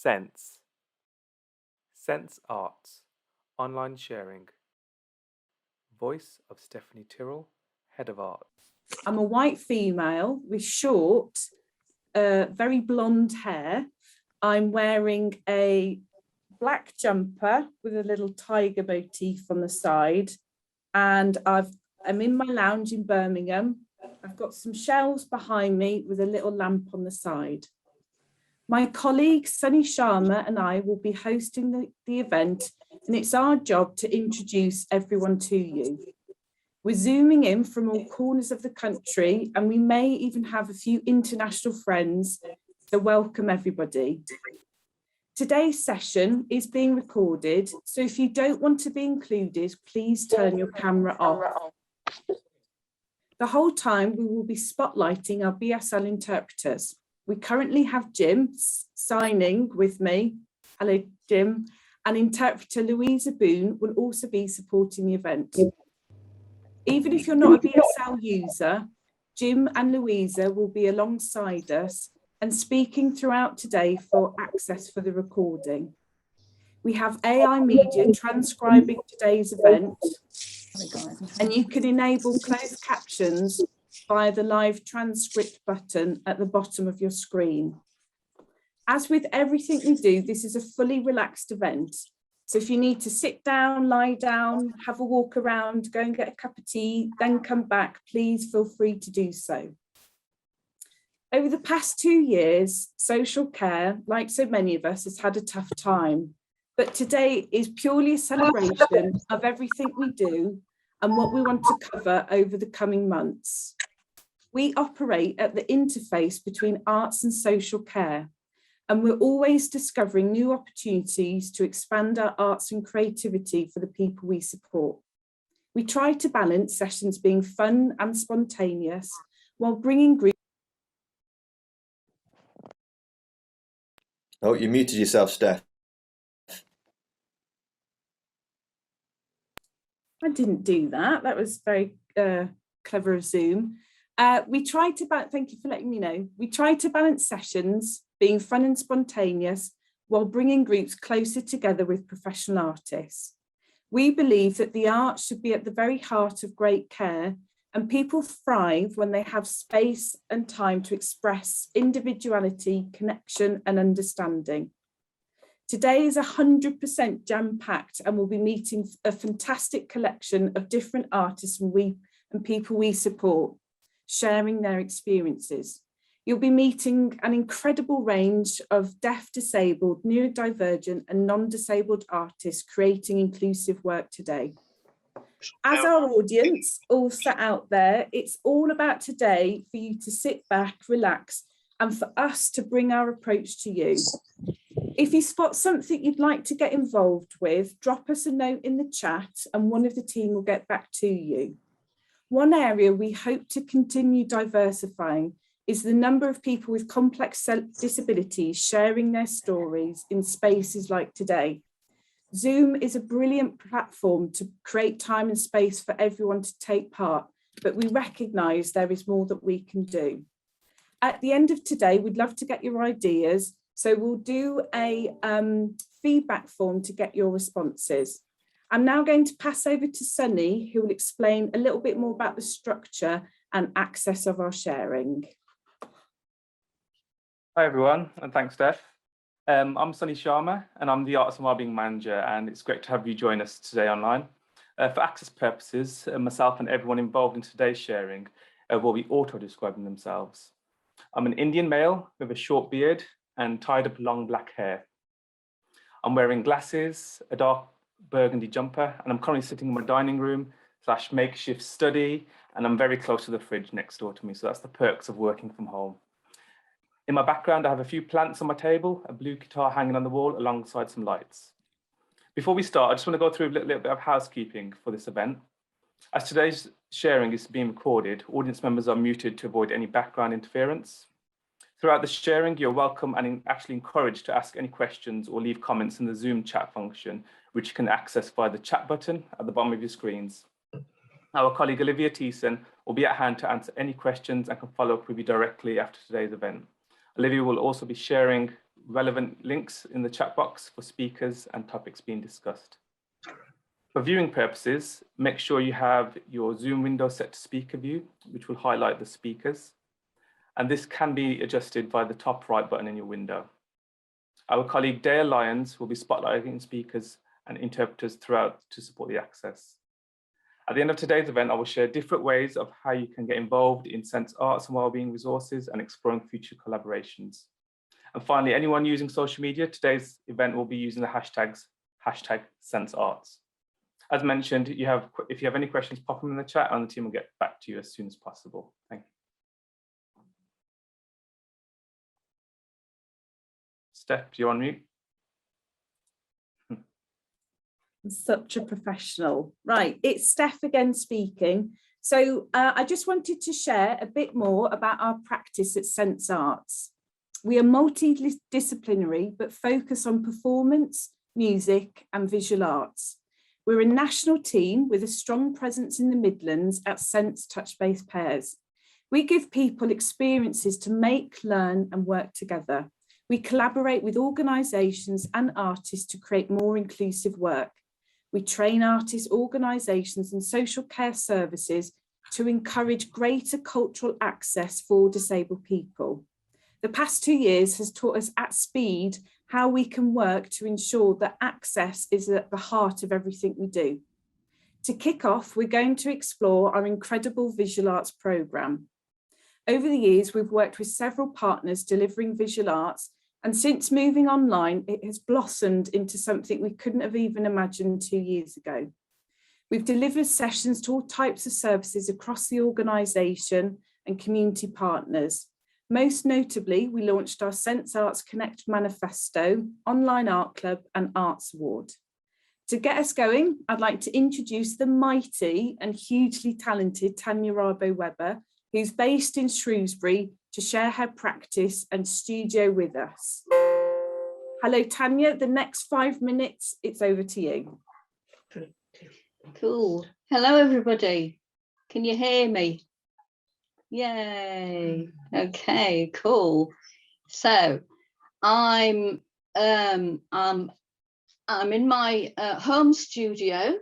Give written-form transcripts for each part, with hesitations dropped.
Sense. Sense Arts. Online sharing. Voice of Stephanie Tyrrell, Head of Art. I'm a white female with short, very blonde hair. I'm wearing a black jumper with a little tiger motif on the side. And I'm in my lounge in Birmingham. I've got some shelves behind me with a little lamp on the side. My colleague Sunny Sharma and I will be hosting the event, and it's our job to introduce everyone to you. We're zooming in from all corners of the country, and we may even have a few international friends, so welcome everybody. Today's session is being recorded, so if you don't want to be included, please turn your camera off. The whole time we will be spotlighting our BSL interpreters. We currently have Jim signing with me. Hello, Jim. And interpreter Louisa Boone will also be supporting the event. Even if you're not a BSL user, Jim and Louisa will be alongside us and speaking throughout today for access for the recording. We have AI media transcribing today's event, and you can enable closed captions via the live transcript button at the bottom of your screen. As with everything we do, this is a fully relaxed event. So if you need to sit down, lie down, have a walk around, go and get a cup of tea, then come back, please feel free to do so. Over the past 2 years, social care, like so many of us, has had a tough time. But today is purely a celebration of everything we do and what we want to cover over the coming months. We operate at the interface between arts and social care, and we're always discovering new opportunities to expand our arts and creativity for the people we support. We try to balance sessions being fun and spontaneous while bringing groups. Oh, you muted yourself, Steph. I didn't do that. That was very clever of Zoom. We try to thank you for letting me know. We try to balance sessions being fun and spontaneous while bringing groups closer together with professional artists. We believe that the arts should be at the very heart of great care, and people thrive when they have space and time to express individuality, connection, and understanding. Today is 100% jam-packed, and we'll be meeting a fantastic collection of different artists and people we support, sharing their experiences. You'll be meeting an incredible range of deaf, disabled, neurodivergent and non-disabled artists creating inclusive work today. As our audience all sat out there, it's all about today for you to sit back, relax, and for us to bring our approach to you. If you spot something you'd like to get involved with, drop us a note in the chat and one of the team will get back to you. One area we hope to continue diversifying is the number of people with complex disabilities sharing their stories in spaces like today. Zoom is a brilliant platform to create time and space for everyone to take part, but we recognise there is more that we can do. At the end of today, we'd love to get your ideas, so we'll do a feedback form to get your responses. I'm now going to pass over to Sunny, who will explain a little bit more about the structure and access of our sharing. Hi everyone, and thanks Steph. I'm Sunny Sharma and I'm the Arts and Wellbeing Manager, and it's great to have you join us today online. For access purposes, myself and everyone involved in today's sharing will be auto-describing themselves. I'm an Indian male with a short beard and tied up long black hair. I'm wearing glasses, a dark burgundy jumper, and I'm currently sitting in my dining room / makeshift study, and I'm very close to the fridge next door to me, so that's the perks of working from home. In my background, I have a few plants on my table, a blue guitar hanging on the wall alongside some lights. Before we start, I just want to go through a little bit of housekeeping for this event. As today's sharing is being recorded, audience members are muted to avoid any background interference. Throughout the sharing, you're welcome and actually encouraged to ask any questions or leave comments in the Zoom chat function, which you can access via the chat button at the bottom of your screens. Our colleague Olivia Thiessen will be at hand to answer any questions and can follow up with you directly after today's event. Olivia will also be sharing relevant links in the chat box for speakers and topics being discussed. For viewing purposes, make sure you have your Zoom window set to speaker view, which will highlight the speakers. And this can be adjusted by the top right button in your window. Our colleague Dale Lyons will be spotlighting speakers and interpreters throughout to support the access. At the end of today's event, I will share different ways of how you can get involved in Sense Arts and Wellbeing resources and exploring future collaborations. And finally, anyone using social media, today's event will be using the hashtags #SenseArts. As mentioned, if you have any questions, pop them in the chat and the team will get back to you as soon as possible. Thank you. Steph, you're on mute. Such a professional. Right, it's Steph again speaking. So I just wanted to share a bit more about our practice at Sense Arts. We are multidisciplinary, but focus on performance, music and visual arts. We're a national team with a strong presence in the Midlands at Sense TouchBase Pears. We give people experiences to make, learn and work together. We collaborate with organisations and artists to create more inclusive work. We train artists, organisations and social care services to encourage greater cultural access for disabled people. The past 2 years has taught us at speed how we can work to ensure that access is at the heart of everything we do. To kick off, we're going to explore our incredible visual arts programme. Over the years, we've worked with several partners delivering visual arts, and since moving online, it has blossomed into something we couldn't have even imagined 2 years ago. We've delivered sessions to all types of services across the organisation and community partners. Most notably, we launched our Sense Arts Connect Manifesto, Online Art Club and Arts Award. To get us going, I'd like to introduce the mighty and hugely talented Tanya Raabe-Webber, who's based in Shrewsbury, to share her practice and studio with us. Hello, Tanya. The next 5 minutes, it's over to you. Cool. Hello, everybody. Can you hear me? Yay. Okay, cool. So I'm in my home studio,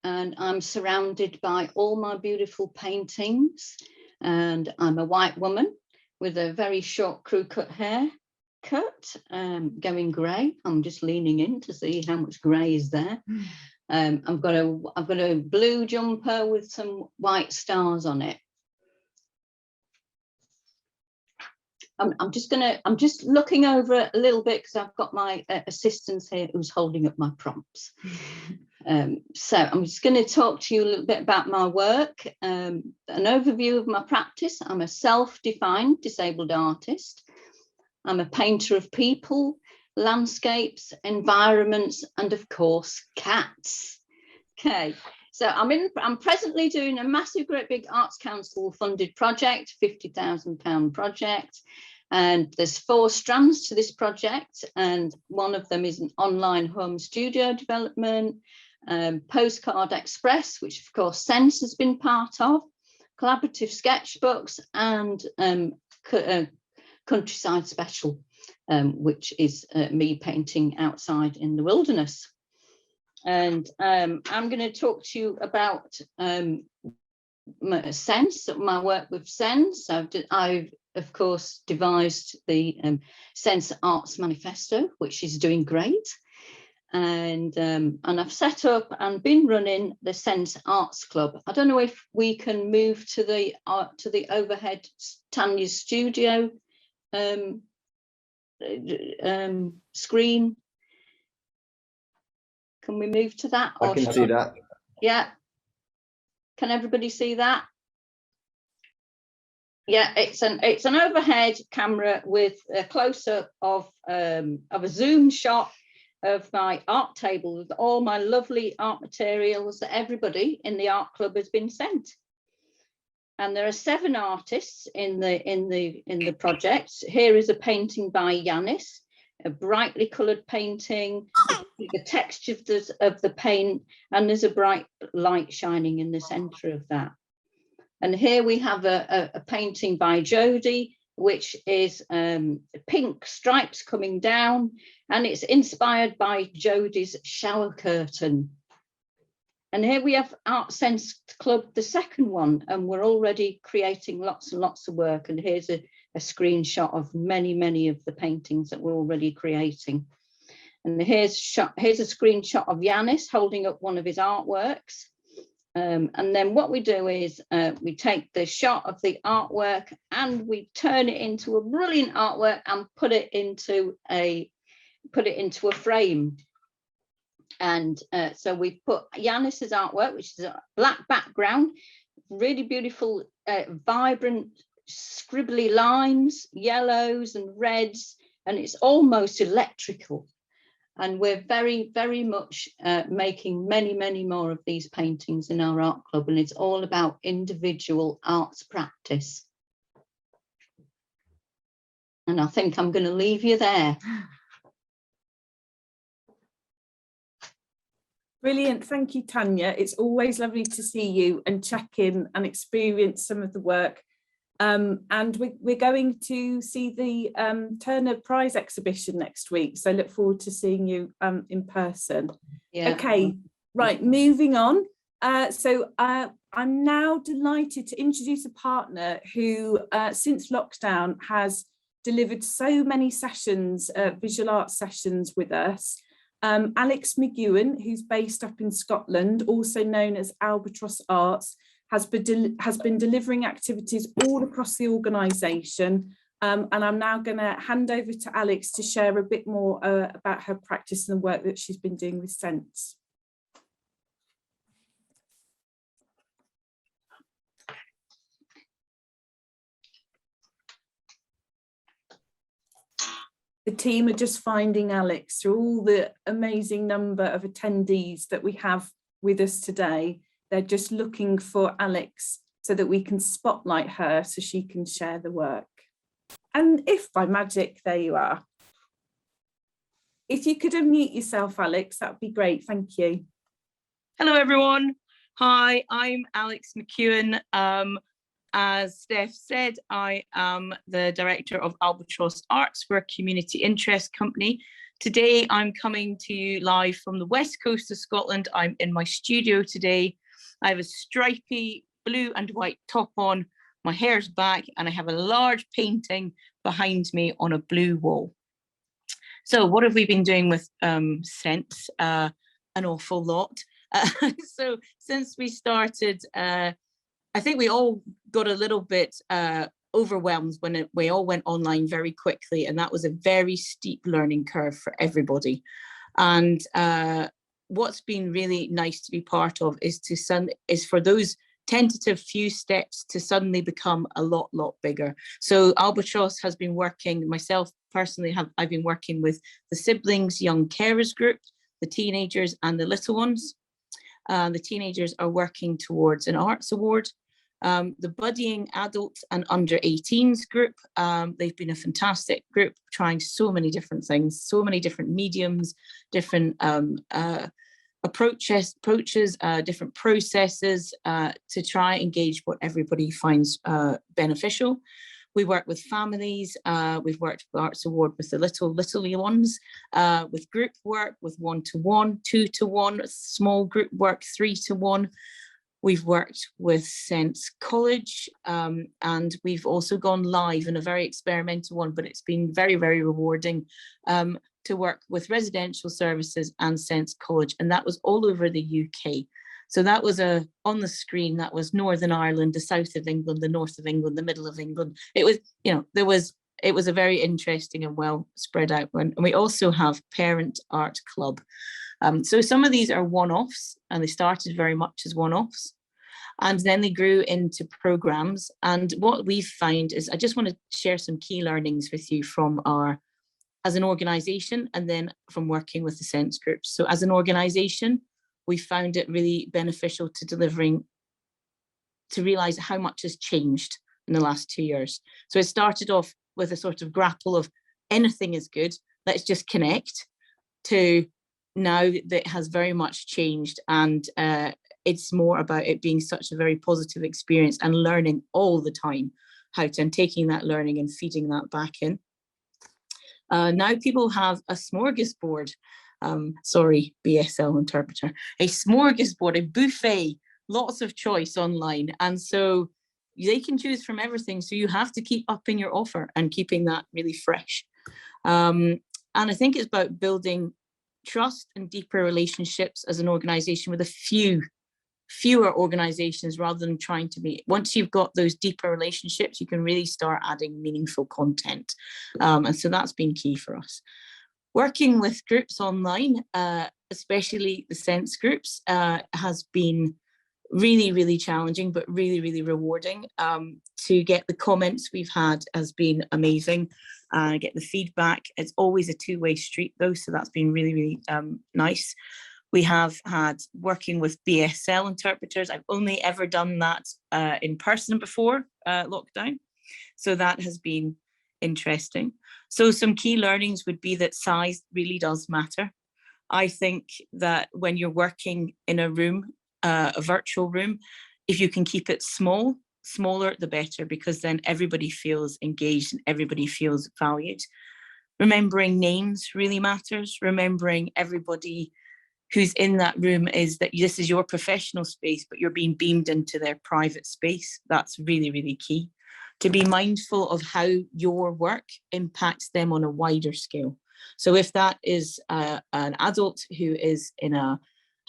and I'm surrounded by all my beautiful paintings, and I'm a white woman with a very short crew cut haircut, going grey. I'm just leaning in to see how much grey is there. I've got a blue jumper with some white stars on it. I'm just looking over a little bit because I've got my assistants here who's holding up my prompts. So I'm just going to talk to you a little bit about my work, an overview of my practice. I'm a self-defined disabled artist. I'm a painter of people, landscapes, environments, and of course, cats. Okay. So I'm presently doing a massive, great big Arts Council funded project, £50,000 project. And there's 4 strands to this project. And one of them is an online home studio development, Postcard Express, which of course Sense has been part of, collaborative sketchbooks, and Countryside Special, which is me painting outside in the wilderness. And I'm going to talk to you about Sense, my work with Sense. I've of course devised the Sense Arts Manifesto, which is doing great, and I've set up and been running the Sense Arts Club. I don't know if we can move to the overhead Tanya's studio screen. Can we move to that? I can see that. Yeah. Can everybody see that? Yeah, it's an overhead camera with a close-up of a zoom shot of my art table with all my lovely art materials that everybody in the art club has been sent. And there are 7 artists in the project. Here is a painting by Yanis, a brightly coloured painting, the texture of the paint, and there's a bright light shining in the centre of that. And here we have a painting by Jodie, which is pink stripes coming down, and it's inspired by Jodie's shower curtain. And here we have Art Sense Club, the second one, and we're already creating lots and lots of work. And here's a screenshot of many of the paintings that we're already creating. And here's a screenshot of Yanis holding up one of his artworks. And then what we do is we take the shot of the artwork and we turn it into a brilliant artwork and put it into a frame. And so we put Yanis's artwork, which is a black background, really beautiful, vibrant, scribbly lines, yellows and reds, and it's almost electrical. And we're very much making many more of these paintings in our art club, and it's all about individual arts practice. And I think I'm going to leave you there. Brilliant. Thank you, Tanya. It's always lovely to see you and check in and experience some of the work. And we're going to see the Turner Prize exhibition next week. So look forward to seeing you in person. Yeah. Okay, right, moving on. I'm now delighted to introduce a partner who, since lockdown, has delivered so many sessions, visual arts sessions with us. Alex McEwan, who's based up in Scotland, also known as Albatross Arts, has been delivering activities all across the organisation. And I'm now going to hand over to Alex to share a bit more about her practice and the work that she's been doing with Sense. The team are just finding Alex through all the amazing number of attendees that we have with us today. They're just looking for Alex so that we can spotlight her so she can share the work. And if by magic, there you are. If you could unmute yourself, Alex, that would be great. Thank you. Hello, everyone. Hi, I'm Alex McEwan. As Steph said, I am the director of Albatross Arts. We're a community interest company. Today, I'm coming to you live from the west coast of Scotland. I'm in my studio today. I have a stripy blue and white top on, my hair's back, and I have a large painting behind me on a blue wall. So what have we been doing with Sense? An awful lot. So since we started, I think we all got a little bit overwhelmed when we all went online very quickly, and that was a very steep learning curve for everybody. And what's been really nice to be part of is for those tentative few steps to suddenly become a lot bigger. So Albatross has been working, myself personally, I've been working with the siblings young carers group, the teenagers and the little ones. The teenagers are working towards an arts award. The buddying adult and under 18s group, they've been a fantastic group, trying so many different things, so many different mediums, different approaches, different processes to try and engage what everybody finds beneficial. We work with families, we've worked with Arts Award with the little ones, with group work, with 1-to-1, 2-to-1, small group work, 3-to-1. We've worked with Sense College, and we've also gone live in a very experimental one, but it's been very rewarding to work with residential services and Sense College, and that was all over the UK. So that was on the screen, that was Northern Ireland, the south of England, the north of England, the middle of England. It was, it was a very interesting and well spread out one. And we also have Parent Art Club. So some of these are one-offs, and they started very much as one-offs, and then they grew into programs. And what we've found is, I just want to share some key learnings with you from as an organisation, and then from working with the Sense groups. So as an organisation, we found it really beneficial to realise how much has changed in the last 2 years. So it started off with a sort of grapple of anything is good, let's just connect, to now that has very much changed, and it's more about it being such a very positive experience and learning all the time and taking that learning and feeding that back in. Now people have a smorgasbord, sorry, BSL interpreter, a smorgasbord, a buffet, lots of choice online. And so they can choose from everything. So you have to keep upping your offer and keeping that really fresh. And I think it's about building trust and deeper relationships as an organization with fewer organizations, rather than trying to be. Once you've got those deeper relationships, you can really start adding meaningful content. And so that's been key for us. Working with groups online, especially the Sense groups, has been really, really challenging, but really, really rewarding. To get the comments we've had has been amazing. Get the feedback. It's always a two-way street though, so that's been really, really nice. We have had working with BSL interpreters. I've only ever done that in person before lockdown, so that has been interesting. So some key learnings would be that size really does matter. I think that when you're working in a room, a virtual room, if you can keep it smaller the better, because then everybody feels engaged and everybody feels valued. Remembering names really matters. Remembering everybody who's in that room, is that this is your professional space, but you're being beamed into their private space. That's really, really key. To be mindful of how your work impacts them on a wider scale. So if that is an adult who is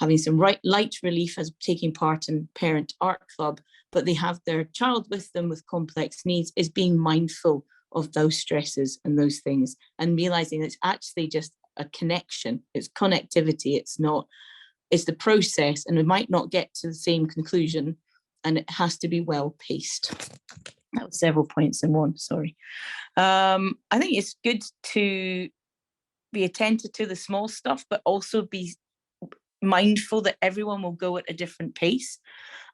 having some light relief as taking part in parent art club, but they have their child with them with complex needs, is being mindful of those stresses and those things, and realizing it's actually just a connection. It's connectivity. It's the process, and we might not get to the same conclusion, and it has to be well paced. That was several points in one, sorry. I think it's good to be attentive to the small stuff, but also be mindful that everyone will go at a different pace.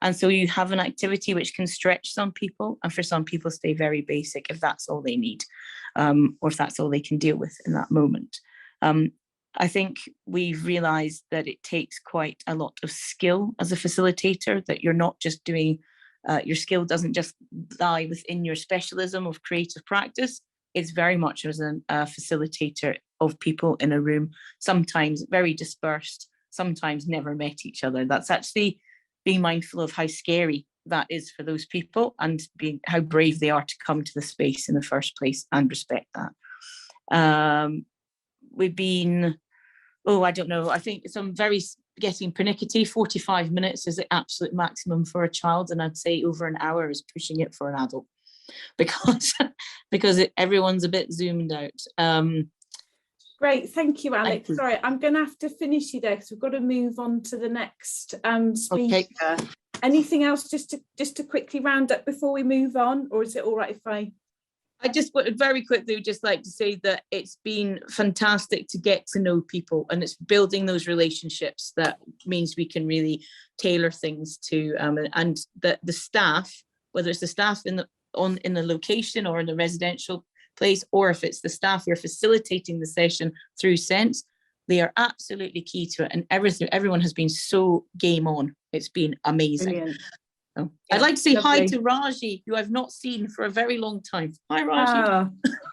And so you have an activity which can stretch some people, and for some people stay very basic if that's all they need, or if that's all they can deal with in that moment. I think we've realized that it takes quite a lot of skill as a facilitator, that you're not just doing, your skill doesn't just lie within your specialism of creative practice. It's very much as a facilitator of people in a room, sometimes very dispersed, sometimes never met each other. That's actually being mindful of how scary that is for those people, and how brave they are to come to the space in the first place, and respect that. We've been, I don't know, I think some very getting pernickety. 45 minutes is the absolute maximum for a child, and I'd say over an hour is pushing it for an adult, because everyone's a bit zoomed out. Great, thank you, Alex. Thank you. Sorry, I'm going to have to finish you there because we've got to move on to the next speaker. Okay. Anything else just to quickly round up before we move on, or is it all right if I just would very quickly just like to say that it's been fantastic to get to know people, and it's building those relationships that means we can really tailor things to, and that the staff, whether it's the staff in the location or in the residential place, or if it's the staff who are facilitating the session through Sense, they are absolutely key to it, and everyone has been so game on. It's been amazing. Brilliant. So, Yeah, I'd like to say lovely. hi to Raji, who I've not seen for a very long time. Hi, Raji.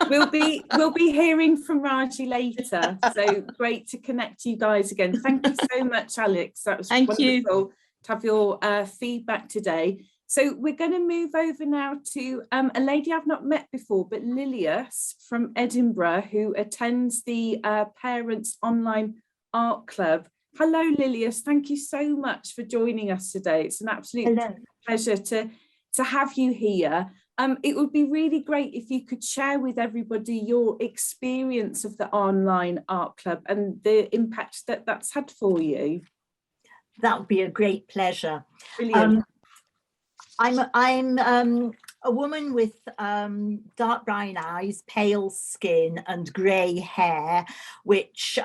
We'll be hearing from Raji later. So great to connect you guys again. Thank you so much, Alex. That was wonderful to have your feedback today. So we're going to move over now to a lady I've not met before, but Lilias from Edinburgh, who attends the Parents Online Art Club. Hello, Lilias. Thank you so much for joining us today. It's an absolute pleasure to have you here. It would be really great if you could share with everybody your experience of the Online Art Club and the impact that that's had for you. That would be a great pleasure. Brilliant. I'm a woman with dark brown eyes, pale skin and grey hair, which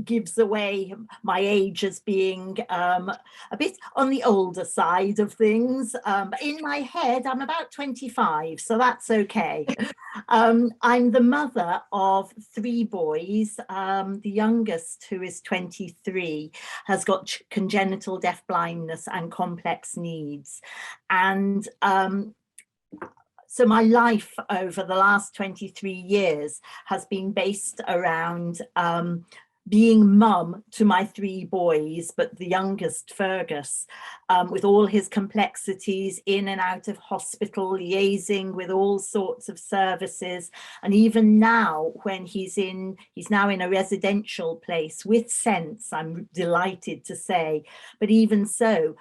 gives away my age as being a bit on the older side of things. In my head, I'm about 25, so that's okay. I'm the mother of 3 boys. The youngest, who is 23, has got congenital deafblindness and complex needs. And So my life over the last 23 years has been based around being mum to my 3 boys, but the youngest, Fergus, with all his complexities, in and out of hospital, liaising with all sorts of services. And even now, when he's now in a residential place with Sense, I'm delighted to say, but even so,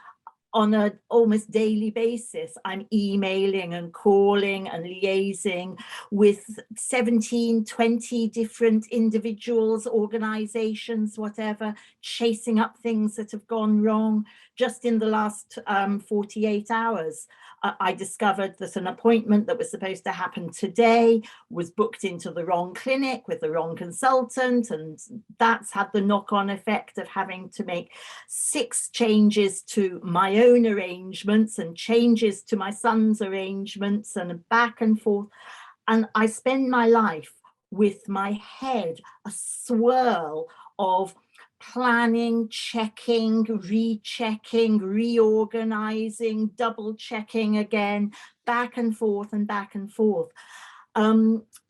on an almost daily basis, I'm emailing and calling and liaising with 17, 20 different individuals, organizations, whatever, chasing up things that have gone wrong. Just in the last 48 hours, I discovered that an appointment that was supposed to happen today was booked into the wrong clinic with the wrong consultant, and that's had the knock-on effect of having to make 6 changes to my own arrangements and changes to my son's arrangements, and back and forth. And I spend my life with my head a swirl of planning, checking, rechecking, reorganizing, double checking again, back and forth and back and forth.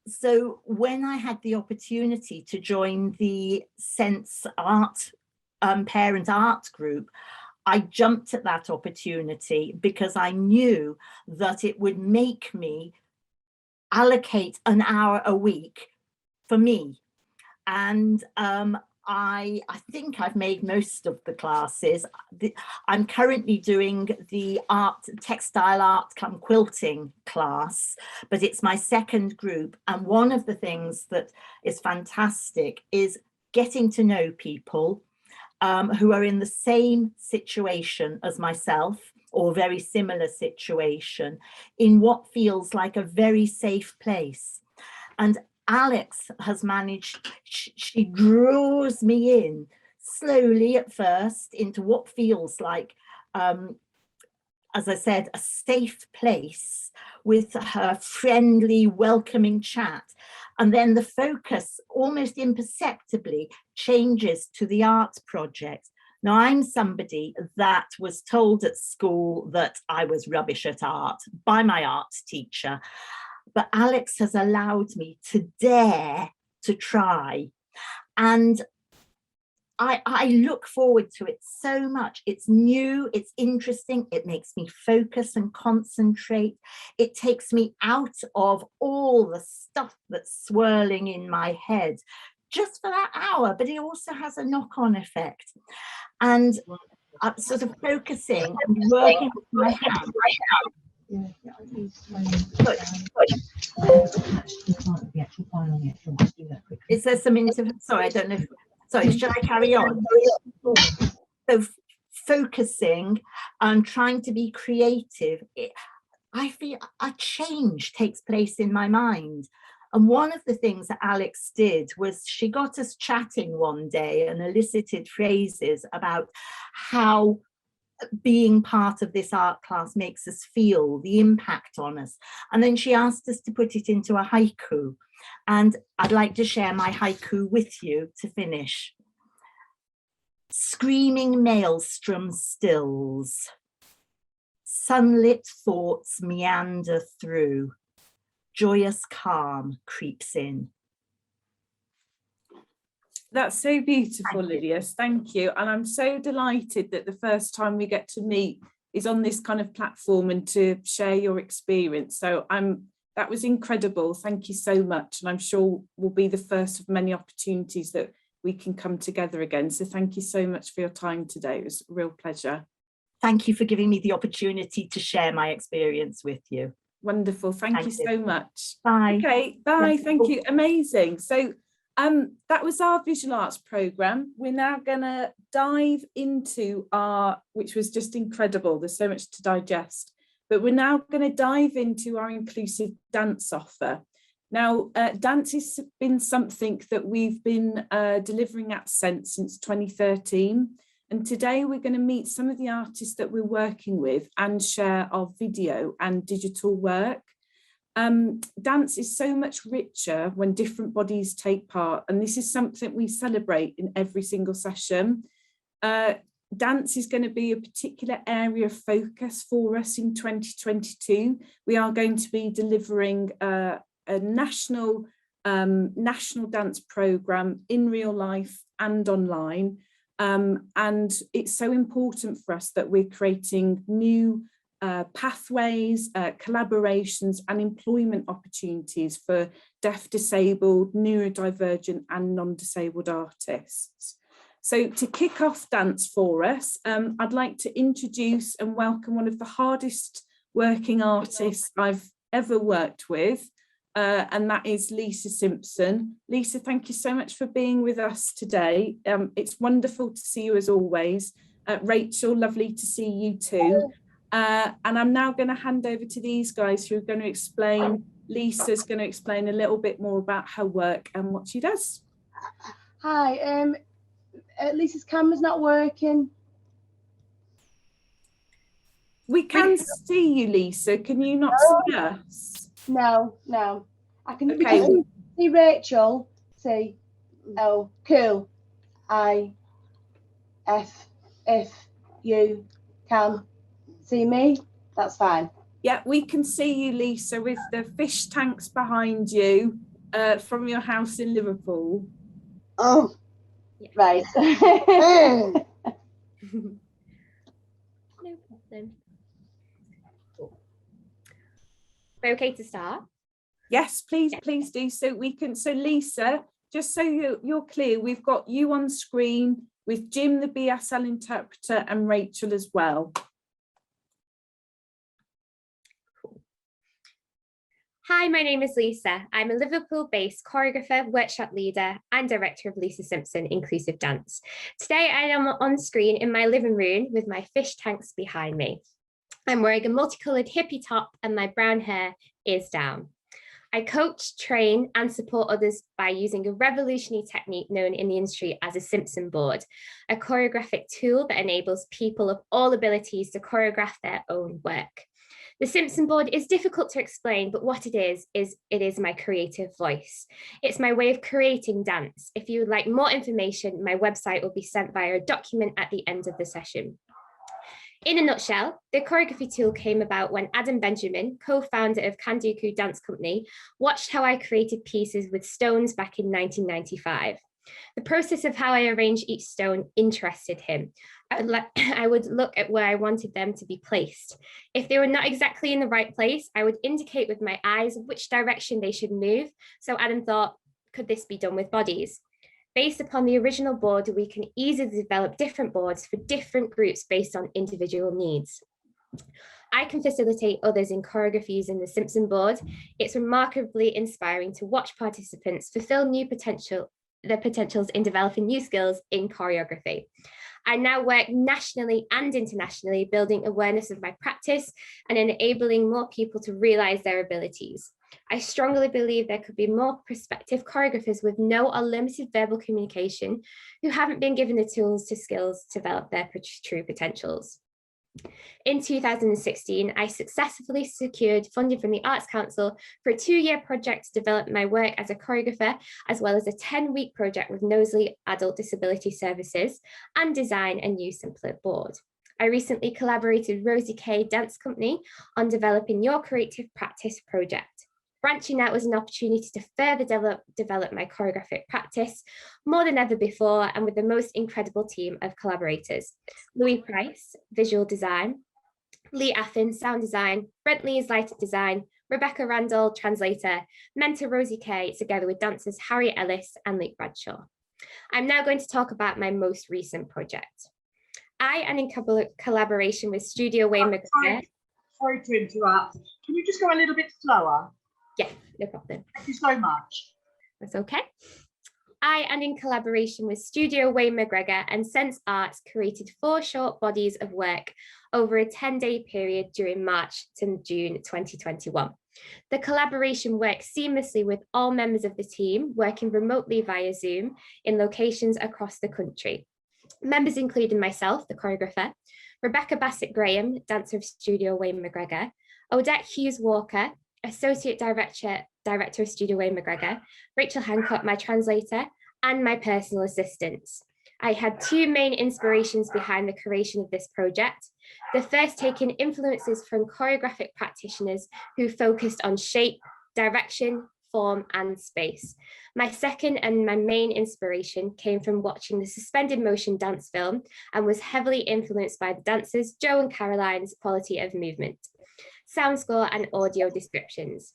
So when I had the opportunity to join the Sense Art Parent Art Group, I jumped at that opportunity because I knew that it would make me allocate an hour a week for me. And I think I've made most of the classes. I'm currently doing the textile art come quilting class, but it's my second group. And one of the things that is fantastic is getting to know people who are in the same situation as myself, or very similar situation, in what feels like a very safe place. And Alex has managed, she draws me in slowly at first into what feels like, as I said, a safe place with her friendly, welcoming chat. And then the focus almost imperceptibly changes to the art project. Now, I'm somebody that was told at school that I was rubbish at art by my art teacher, but Alex has allowed me to dare to try. And I look forward to it so much. It's new, it's interesting, it makes me focus and concentrate. It takes me out of all the stuff that's swirling in my head just for that hour, but it also has a knock-on effect. And I'm sort of focusing and working with my hands. Is there some sorry, I don't know. Sorry, should I carry on? So focusing and trying to be creative, I feel a change takes place in my mind. And one of the things that Alex did was she got us chatting one day and elicited phrases about how being part of this art class makes us feel, the impact on us. And then she asked us to put it into a haiku. And I'd like to share my haiku with you to finish. Screaming maelstrom stills, sunlit thoughts meander through, joyous calm creeps in. That's so beautiful, Lilias. Thank you. And I'm so delighted that the first time we get to meet is on this kind of platform and to share your experience. So that was incredible. Thank you so much. And I'm sure will be the first of many opportunities that we can come together again. So thank you so much for your time today. It was a real pleasure. Thank you for giving me the opportunity to share my experience with you. Wonderful. Thank you so much. Bye. Okay, bye. Thank you. Amazing. So that was our visual arts programme. We're now going to dive into which was just incredible. There's so much to digest, but we're now going to dive into our inclusive dance offer. Now, dance has been something that we've been delivering at Sense since 2013. And today we're going to meet some of the artists that we're working with and share our video and digital work. Dance is so much richer when different bodies take part, and this is something we celebrate in every single session. Dance is going to be a particular area of focus for us in 2022. We are going to be delivering a national dance programme in real life and online. And it's so important for us that we're creating new pathways, collaborations and employment opportunities for deaf, disabled, neurodivergent and non-disabled artists. So to kick off dance for us, I'd like to introduce and welcome one of the hardest working artists I've ever worked with, and that is Lisa Simpson. Lisa, thank you so much for being with us today. It's wonderful to see you as always. Rachel, lovely to see you too. And I'm now going to hand over to these guys who are going to explain, Lisa's going to explain a little bit more about her work and what she does. Hi, Lisa's camera's not working. We can see you, Lisa. Can you not see us? No. I can Okay. see Rachel. See. Oh, cool. If you can see me, that's fine. Yeah, we can see you, Lisa, with the fish tanks behind you from your house in Liverpool. Oh, right. No problem. We're okay to start? Yes, please do. So Lisa, just so you're clear, we've got you on screen with Jim, the BSL interpreter, and Rachel as well. Hi, my name is Lisa. I'm a Liverpool-based choreographer, workshop leader, and director of Lisa Simpson Inclusive Dance. Today, I am on screen in my living room with my fish tanks behind me. I'm wearing a multicolored hippie top and my brown hair is down. I coach, train, and support others by using a revolutionary technique known in the industry as a Simpson board, a choreographic tool that enables people of all abilities to choreograph their own work. The Simpson board is difficult to explain, but what it is my creative voice. It's my way of creating dance. If you would like more information, my website will be sent via a document at the end of the session. In a nutshell, the choreography tool came about when Adam Benjamin, co-founder of Kanduku Dance Company, watched how I created pieces with stones back in 1995. The process of how I arranged each stone interested him. I would look at where I wanted them to be placed. If they were not exactly in the right place, I would indicate with my eyes which direction they should move. So Adam thought, could this be done with bodies? Based upon the original board, we can easily develop different boards for different groups based on individual needs. I can facilitate others in choreographies in the Simpson board. It's remarkably inspiring to watch participants fulfill their potentials in developing new skills in choreography. I now work nationally and internationally, building awareness of my practice and enabling more people to realize their abilities. I strongly believe there could be more prospective choreographers with no or limited verbal communication who haven't been given the tools to skills to develop their true potentials. In 2016, I successfully secured funding from the Arts Council for a 2-year project to develop my work as a choreographer, as well as a 10-week project with Knowsley Adult Disability Services and design a new simpler board. I recently collaborated with Raji Gopalakrishnan Dance Company on developing Your Creative Practice project. Branching out was an opportunity to further develop my choreographic practice more than ever before, and with the most incredible team of collaborators. Louis Price, visual design, Lee Affin, sound design, Brent Lee's lighting design, Rebecca Randall, translator, mentor Rosie Kay, together with dancers Harry Ellis and Luke Bradshaw. I'm now going to talk about my most recent project. I, and in collaboration with Studio Wayne McGregor. Sorry to interrupt. Can you just go a little bit slower? Yeah, no problem. Thank you so much. That's okay. I, and in collaboration with Studio Wayne McGregor and Sense Arts, created 4 short bodies of work over a 10-day period during March to June 2021. The collaboration works seamlessly with all members of the team, working remotely via Zoom in locations across the country. Members included myself, the choreographer, Rebecca Bassett-Graham, dancer of Studio Wayne McGregor, Odette Hughes-Walker, Associate Director of Studio Wayne McGregor, Rachel Hancock, my translator, and my personal assistants. I had two main inspirations behind the creation of this project. The first taking influences from choreographic practitioners who focused on shape, direction, form, and space. My second and my main inspiration came from watching the suspended motion dance film and was heavily influenced by the dancers Joe and Caroline's quality of movement, sound score, and audio descriptions.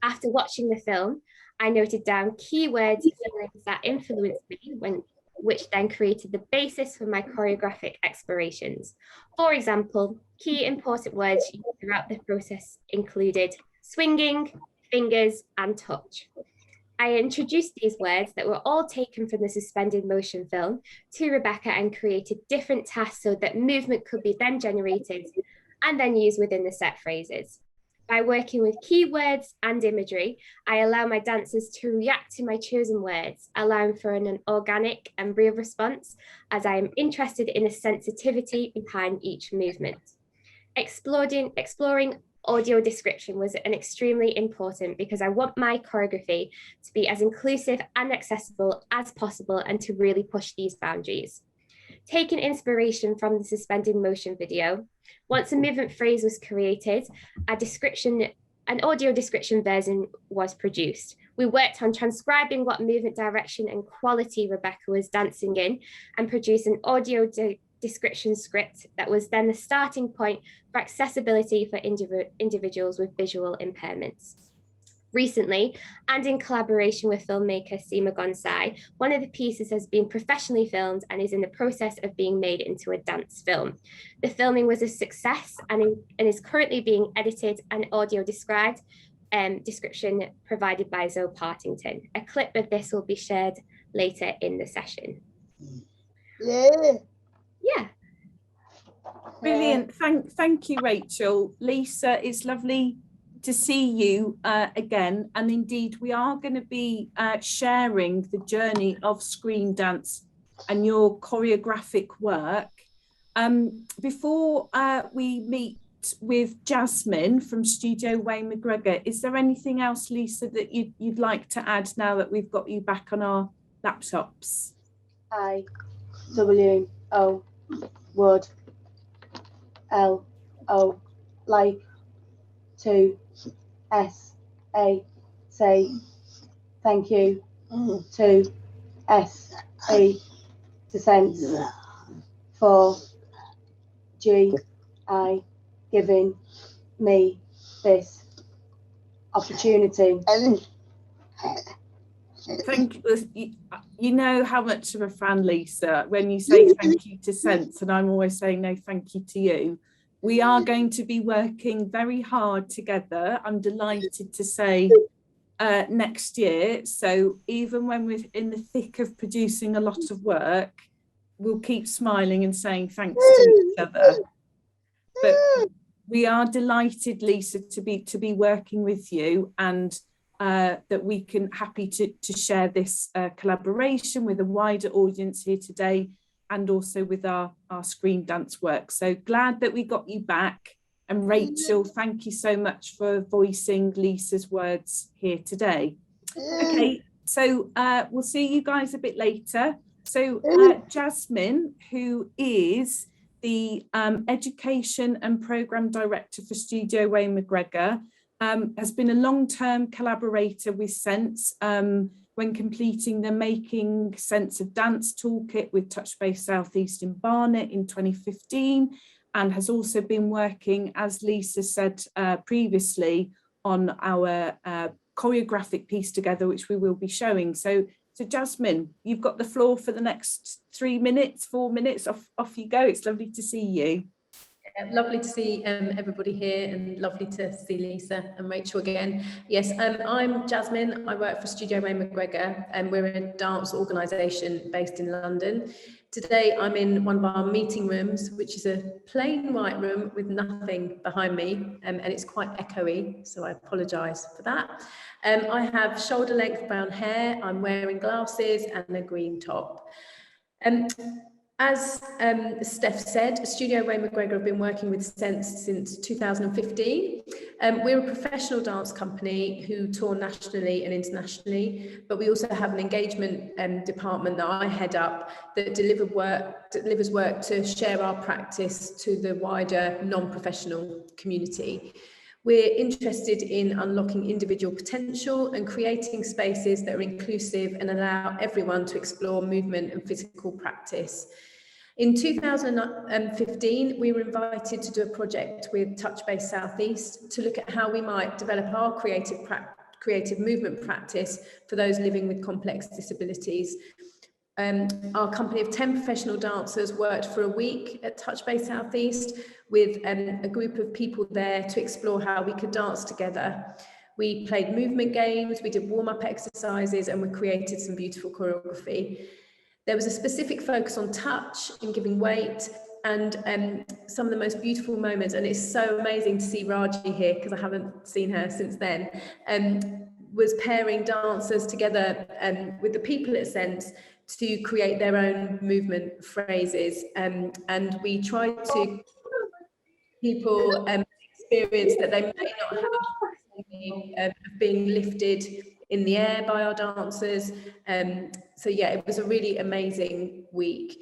After watching the film, I noted down keywords, feelings that influenced me, which then created the basis for my choreographic explorations. For example, key important words used throughout the process included swinging, fingers, and touch. I introduced these words that were all taken from the suspended motion film to Rebecca and created different tasks so that movement could be then generated and then used within the set phrases. By working with keywords and imagery, I allow my dancers to react to my chosen words, allowing for an organic and real response, as I am interested in the sensitivity behind each movement. Exploring audio description was an extremely important because I want my choreography to be as inclusive and accessible as possible and to really push these boundaries. Taking inspiration from the suspended motion video, once a movement phrase was created, an audio description version was produced. We worked on transcribing what movement direction and quality Rebecca was dancing in and produced an audio description script that was then the starting point for accessibility for individuals with visual impairments. Recently, and in collaboration with filmmaker Seema Gonsai, one of the pieces has been professionally filmed and is in the process of being made into a dance film. The filming was a success and is currently being edited and audio description provided by Zoe Partington. A clip of this will be shared later in the session. Yeah. Brilliant. Thank you, Rachel. Lisa, it's lovely to see you again. And indeed, we are going to be sharing the journey of screen dance and your choreographic work. Before we meet with Jasmine from Studio Wayne McGregor, is there anything else, Lisa, that you'd like to add now that we've got you back on our laptops? I-W-O would L-O like to S-A say thank you to S-A to Sense for G-I giving me this opportunity. Thank you. You know how much of a fan, Lisa, when you say thank you to Sense, and I'm always saying no, thank you to you. We are going to be working very hard together. I'm delighted to say next year. So even when we're in the thick of producing a lot of work, we'll keep smiling and saying thanks to each other. But we are delighted, Lisa, to be working with you, and that we can happy to share this collaboration with a wider audience here today, and also with our screen dance work. So glad that we got you back. And Rachel, thank you so much for voicing Lisa's words here today. Okay, so we'll see you guys a bit later. So Jasmine, who is the Education and Programme Director for Studio Wayne McGregor, has been a long-term collaborator with Sense when completing the Making Sense of Dance toolkit with TouchBase South East in Barnet in 2015, and has also been working, as Lisa said previously, on our choreographic piece together, which we will be showing. So Jasmine, you've got the floor for the next 3 minutes, 4 minutes, off you go. It's lovely to see you. Lovely to see everybody here, and lovely to see Lisa and Rachel again. Yes, I'm Jasmine. I work for Studio Wayne McGregor, and we're a dance organisation based in London. Today I'm in one of our meeting rooms, which is a plain white room with nothing behind me, and it's quite echoey, so I apologise for that. I have shoulder length brown hair, I'm wearing glasses and a green top. As Steph said, Studio Wayne McGregor have been working with Sense since 2015. We're a professional dance company who tour nationally and internationally, but we also have an engagement department that I head up that delivers work to share our practice to the wider non-professional community. We're interested in unlocking individual potential and creating spaces that are inclusive and allow everyone to explore movement and physical practice. In 2015, we were invited to do a project with TouchBase Southeast to look at how we might develop our creative movement practice for those living with complex disabilities. Our company of 10 professional dancers worked for a week at TouchBase Southeast with a group of people there to explore how we could dance together. We played movement games, we did warm-up exercises, and we created some beautiful choreography. There was a specific focus on touch and giving weight, and some of the most beautiful moments, and it's so amazing to see Raji here because I haven't seen her since then, was pairing dancers together with the people at Sense to create their own movement phrases, and we tried to people experience that they may not have being lifted in the air by our dancers. So yeah, it was a really amazing week.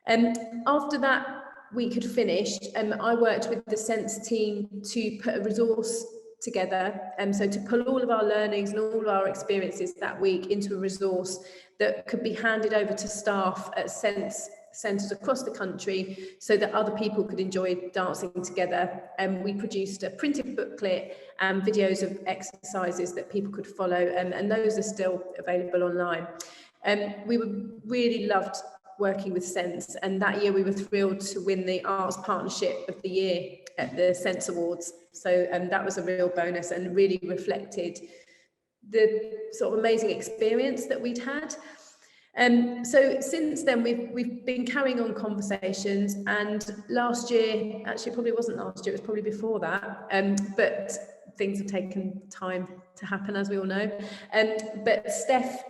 After that week had finished, I worked with the Sense team to put a resource together, so to pull all of our learnings and all of our experiences that week into a resource that could be handed over to staff at Sense centres across the country so that other people could enjoy dancing together. And we produced a printed booklet and videos of exercises that people could follow, and those are still available online. We really loved working with Sense, and that year we were thrilled to win the Arts Partnership of the Year at the Sense Awards. So that was a real bonus and really reflected the sort of amazing experience that we'd had. So since then we've been carrying on conversations, and last year, actually probably wasn't last year, it was probably before that, but things have taken time to happen, as we all know. But Steph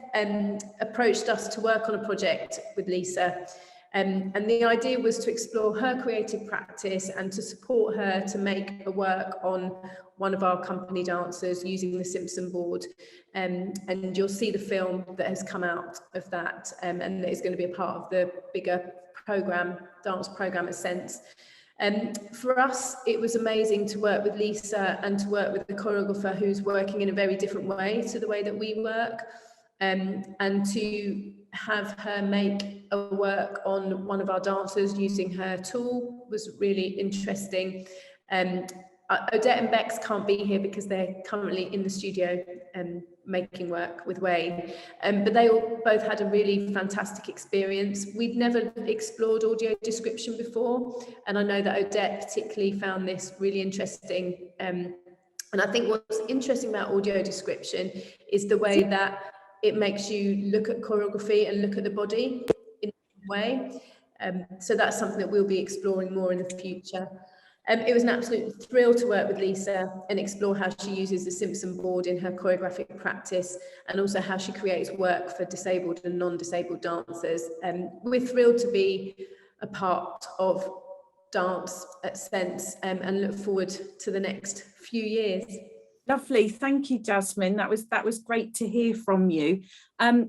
approached us to work on a project with Lisa, and the idea was to explore her creative practice and to support her to make a work on one of our company dancers using the Simpson board. And you'll see the film that has come out of that, and that is going to be a part of the bigger dance program at Sense. For us, it was amazing to work with Lisa and to work with the choreographer who's working in a very different way to the way that we work, and to have her make a work on one of our dancers using her tool was really interesting. Odette and Bex can't be here because they're currently in the studio making work with Wayne, but they both had a really fantastic experience. We'd never explored audio description before, and I know that Odette particularly found this really interesting. And I think what's interesting about audio description is the way that it makes you look at choreography and look at the body in a way. So that's something that we'll be exploring more in the future. It was an absolute thrill to work with Lisa and explore how she uses the Simpson board in her choreographic practice, and also how she creates work for disabled and non-disabled dancers. We're thrilled to be a part of dance at Sense, and look forward to the next few years. Lovely, thank you, Jasmine. That was great to hear from you.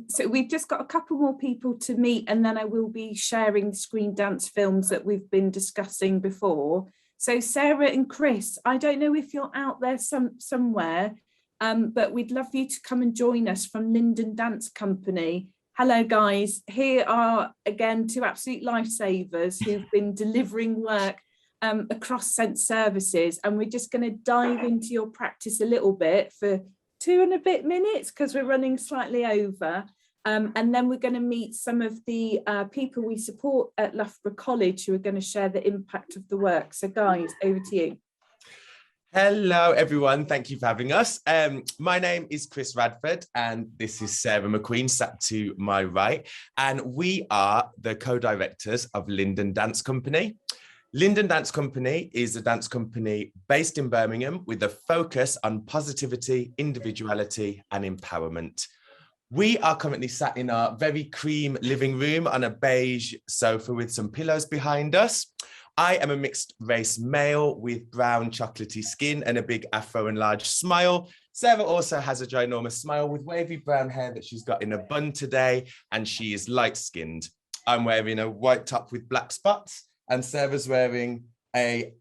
So we've just got a couple more people to meet, and then I will be sharing screen dance films that we've been discussing before. So Sarah and Chris, I don't know if you're out there somewhere, but we'd love you to come and join us from Linden Dance Company. Hello guys, here are again two absolute lifesavers who've been delivering work across Sense services, and we're just going to dive into your practice a little bit for 2 and a bit minutes because we're running slightly over. And then we're going to meet some of the people we support at Loughborough College who are going to share the impact of the work. So guys, over to you. Hello, everyone. Thank you for having us. My name is Chris Radford, and this is Sarah McQueen sat to my right. And we are the co-directors of Linden Dance Company. Linden Dance Company is a dance company based in Birmingham with a focus on positivity, individuality, and empowerment. We are currently sat in our very cream living room on a beige sofa with some pillows behind us. I am a mixed race male with brown chocolatey skin and a big afro and large smile. Sarah also has a ginormous smile with wavy brown hair that she's got in a bun today, and she is light skinned. I'm wearing a white top with black spots, and Sarah's wearing a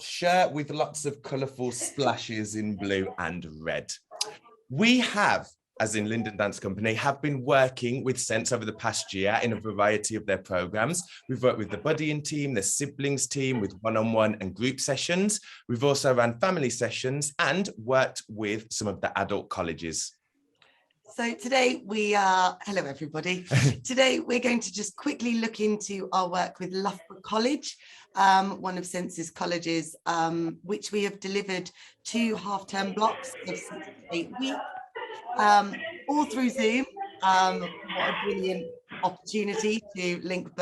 shirt with lots of colourful splashes in blue and red. We have, as in Linden Dance Company, have been working with Sense over the past year in a variety of their programs. We've worked with the buddying team, the siblings team, with one-on-one and group sessions. We've also run family sessions and worked with some of the adult colleges. So today we are, hello everybody. Today we're going to just quickly look into our work with Loughborough College, one of Sense's colleges, which we have delivered 2 half-term blocks of 6 to 8 weeks. All through Zoom. What a brilliant opportunity to link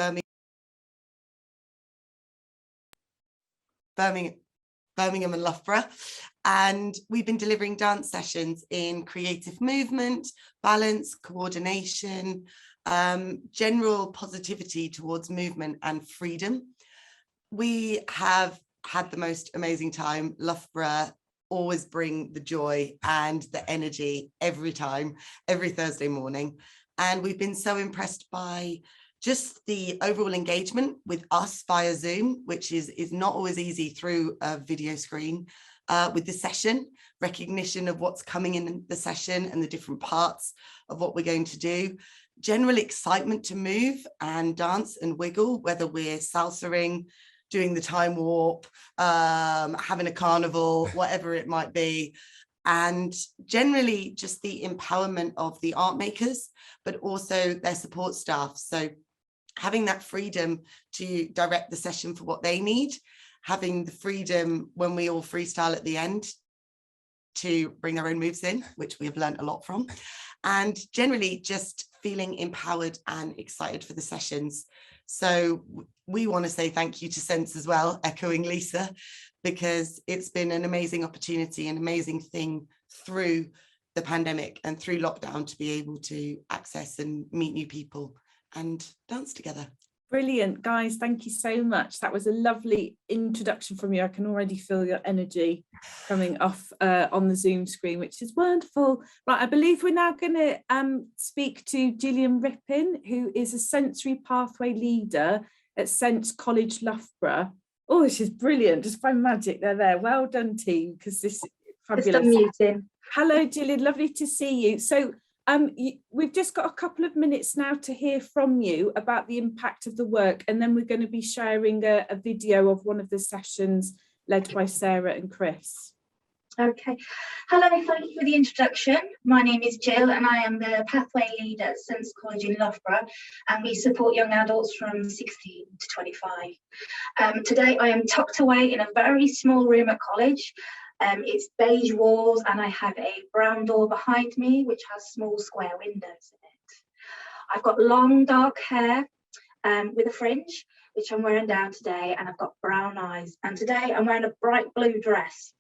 Birmingham and Loughborough. And we've been delivering dance sessions in creative movement, balance, coordination, general positivity towards movement and freedom. We have had the most amazing time. Loughborough always bring the joy and the energy every time, every Thursday morning. And we've been so impressed by just the overall engagement with us via Zoom, which is not always easy through a video screen, with the session, recognition of what's coming in the session and the different parts of what we're going to do. General excitement to move and dance and wiggle, whether we're salsaing, doing the time warp, having a carnival, whatever it might be. And generally just the empowerment of the art makers, but also their support staff. So having that freedom to direct the session for what they need, having the freedom when we all freestyle at the end to bring our own moves in, which we have learned a lot from, and generally just feeling empowered and excited for the sessions. So we want to say thank you to Sense as well, echoing Lisa, because it's been an amazing opportunity, an amazing thing through the pandemic and through lockdown to be able to access and meet new people and dance together. Brilliant, guys. Thank you so much. That was a lovely introduction from you. I can already feel your energy coming off on the Zoom screen, which is wonderful. Right, I believe we're now going to speak to Gillian Rippin, who is a sensory pathway leader at Sense College Loughborough. Oh, this is brilliant. Just by magic, they're there. Well done, team, because this is fabulous. Just unmuting. Hello, Gillian. Lovely to see you. So we've just got a couple of minutes now to hear from you about the impact of the work, and then we're going to be sharing a video of one of the sessions led by Sarah and Chris. Okay. Hello, thank you for the introduction. My name is Jill and I am the pathway lead at Sense College in Loughborough, and we support young adults from 16 to 25. Today I am tucked away in a very small room at college. It's beige walls and I have a brown door behind me which has small square windows in it. I've got long dark hair with a fringe which I'm wearing down today, and I've got brown eyes, and today I'm wearing a bright blue dress.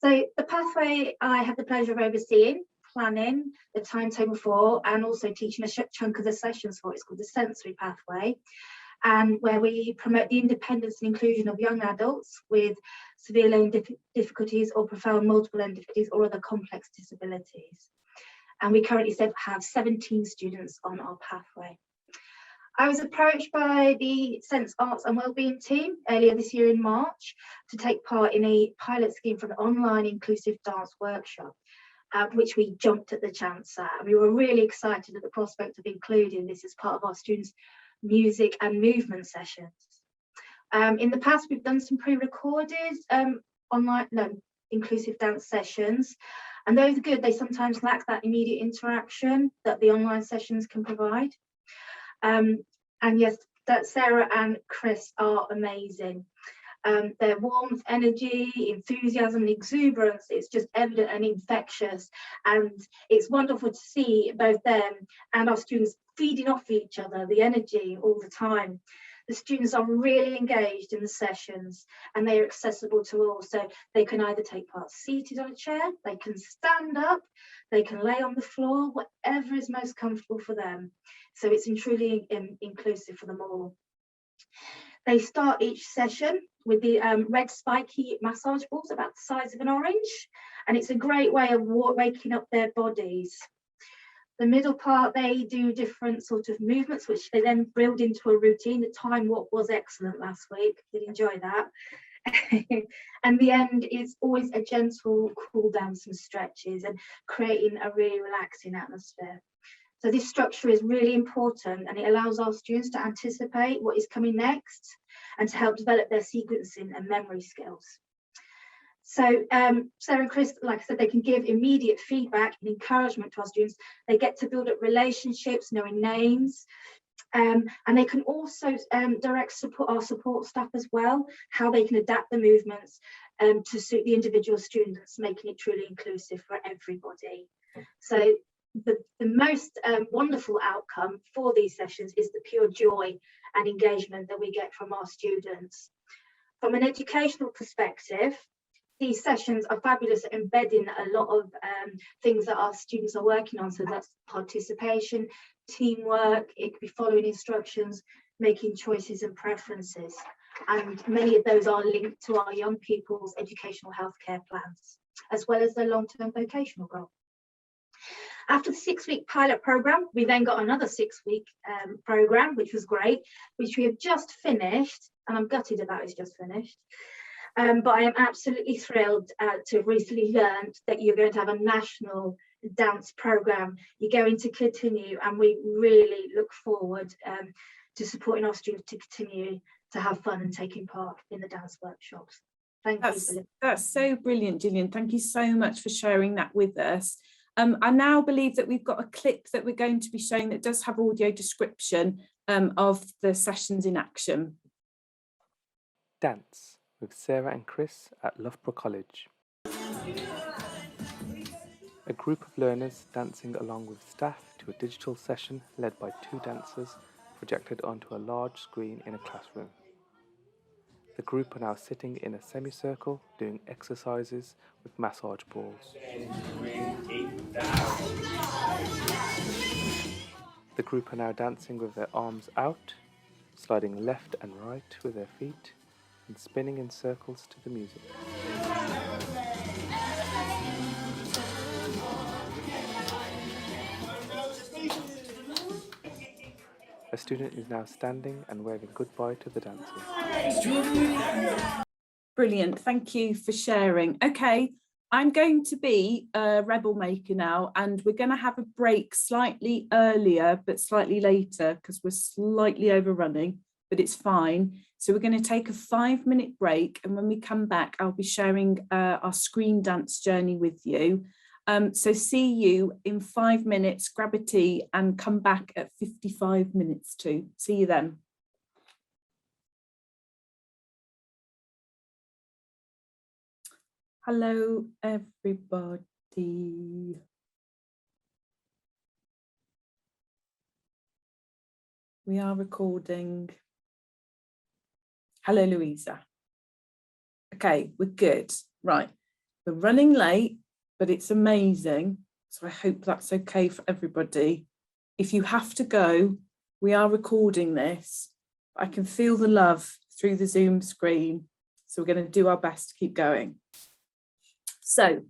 So the pathway I have the pleasure of overseeing, planning the timetable for, and also teaching a chunk of the sessions for. It's called the sensory pathway, and where we promote the independence and inclusion of young adults with severe learning difficulties or profound multiple learning difficulties or other complex disabilities. And we currently have 17 students on our pathway. I was approached by the Sense Arts and Wellbeing team earlier this year in March to take part in a pilot scheme for an online inclusive dance workshop, which we jumped at the chance at. And we were really excited at the prospect of including this as part of our students' music and movement sessions. In the past, we've done some pre-recorded online inclusive dance sessions, and those are good. They sometimes lack that immediate interaction that the online sessions can provide. And yes, that Sarah and Chris are amazing. Their warmth, energy, enthusiasm, and exuberance is just evident and infectious. And it's wonderful to see both them and our students feeding off each other, the energy all the time. The students are really engaged in the sessions and they are accessible to all. So they can either take part seated on a chair, they can stand up, They can lay on the floor, whatever is most comfortable for them. So it's truly inclusive for them all. They start each session with the red spiky massage balls about the size of an orange, and it's a great way of waking up their bodies. The middle part, they do different sort of movements, which they then build into a routine. The time walk was excellent last week. Did enjoy that. And the end is always a gentle cool down, some stretches, and creating a really relaxing atmosphere. So this structure is really important, and it allows our students to anticipate what is coming next and to help develop their sequencing and memory skills. So Sarah and Chris, like I said, they can give immediate feedback and encouragement to our students. They get to build up relationships, knowing names, and they can also direct our support staff as well, how they can adapt the movements to suit the individual students, making it truly inclusive for everybody. So the most wonderful outcome for these sessions is the pure joy and engagement that we get from our students. From an educational perspective, these sessions are fabulous at embedding a lot of things that our students are working on. So that's participation, teamwork, it could be following instructions, making choices and preferences. And many of those are linked to our young people's educational healthcare plans, as well as their long-term vocational goal. After the 6-week pilot programme, we then got another 6-week programme, which was great, which we have just finished, and I'm gutted about it's just finished. But I am absolutely thrilled to have recently learned that you're going to have a national dance programme. You're going to continue, and we really look forward to supporting our students to continue to have fun and taking part in the dance workshops. Thank you. That's so brilliant, Gillian. Thank you so much for sharing that with us. I now believe that we've got a clip that we're going to be showing that does have audio description of the sessions in action. Dance with Sarah and Chris at Loughborough College. A group of learners dancing along with staff to a digital session led by 2 dancers projected onto a large screen in a classroom. The group are now sitting in a semicircle doing exercises with massage balls. The group are now dancing with their arms out, sliding left and right with their feet, and spinning in circles to the music. A student is now standing and waving goodbye to the dancers. Brilliant, thank you for sharing. Okay, I'm going to be a rebel maker now, and we're going to have a break slightly earlier but slightly later because we're slightly overrunning, but it's fine. So we're going to take a 5-minute break, and when we come back I'll be sharing our screen dance journey with you. So see you in 5 minutes, grab a tea and come back at 55 minutes to. See you then. Hello, everybody. We are recording. Hello, Louisa. Okay, we're good. Right, we're running late, but it's amazing. So I hope that's okay for everybody. If you have to go, we are recording this. I can feel the love through the Zoom screen. So we're going to do our best to keep going. So,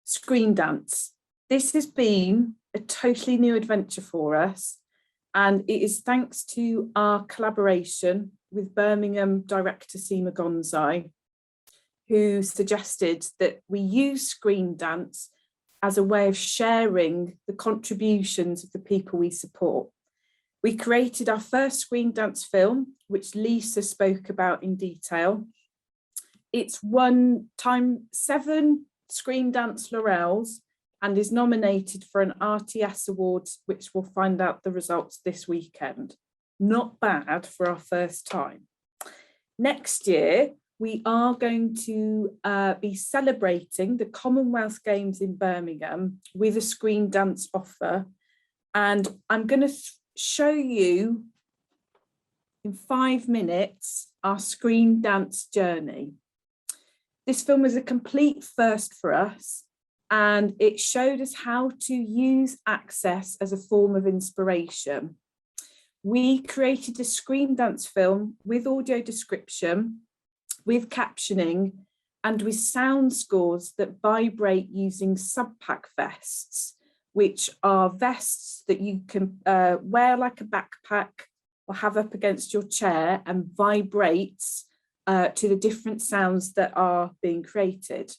screen dance. This has been a totally new adventure for us, and it is thanks to our collaboration with Birmingham director Seema Gonzai, who suggested that we use screen dance as a way of sharing the contributions of the people we support. We created our first screen dance film, which Lisa spoke about in detail. It's won 7 Screen Dance Laurels and is nominated for an RTS Awards, which we'll find out the results this weekend. Not bad for our first time. Next year, we are going to be celebrating the Commonwealth Games in Birmingham with a screen dance offer. And I'm going to show you in 5 minutes our screen dance journey. This film is a complete first for us, and it showed us how to use access as a form of inspiration. We created a screen dance film with audio description, with captioning, and with sound scores that vibrate using sub-pack vests, which are vests that you can wear like a backpack or have up against your chair and vibrates to the different sounds that are being created.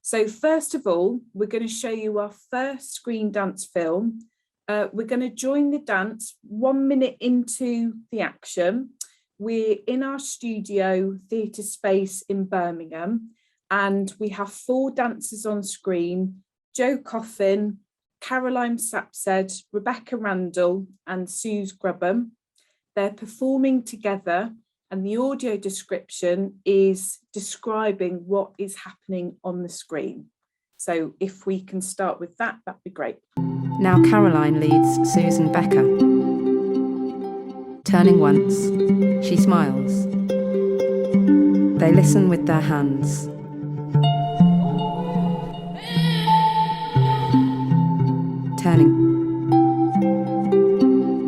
So first of all, we're going to show you our first screen dance film. We're going to join the dance 1 minute into the action. We're in our studio theatre space in Birmingham, and we have 4 dancers on screen: Jo Coffin, Caroline Sapsed, Rebecca Randall and Suze Grubham. They're performing together, and the audio description is describing what is happening on the screen. So if we can start with that, that'd be great. Now Caroline leads Suze and Becca. Turning once, she smiles. They listen with their hands. Turning.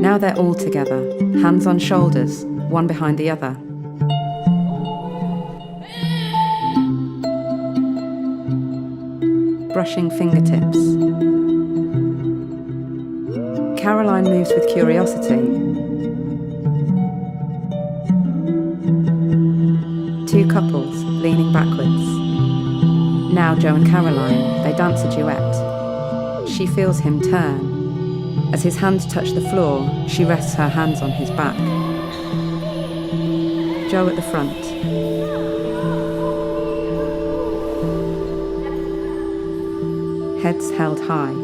Now they're all together, hands on shoulders, one behind the other. Brushing fingertips. Caroline moves with curiosity. 2 couples leaning backwards. Now Jo and Caroline, they dance a duet. She feels him turn. As his hands touch the floor, she rests her hands on his back. Jo at the front. Heads held high.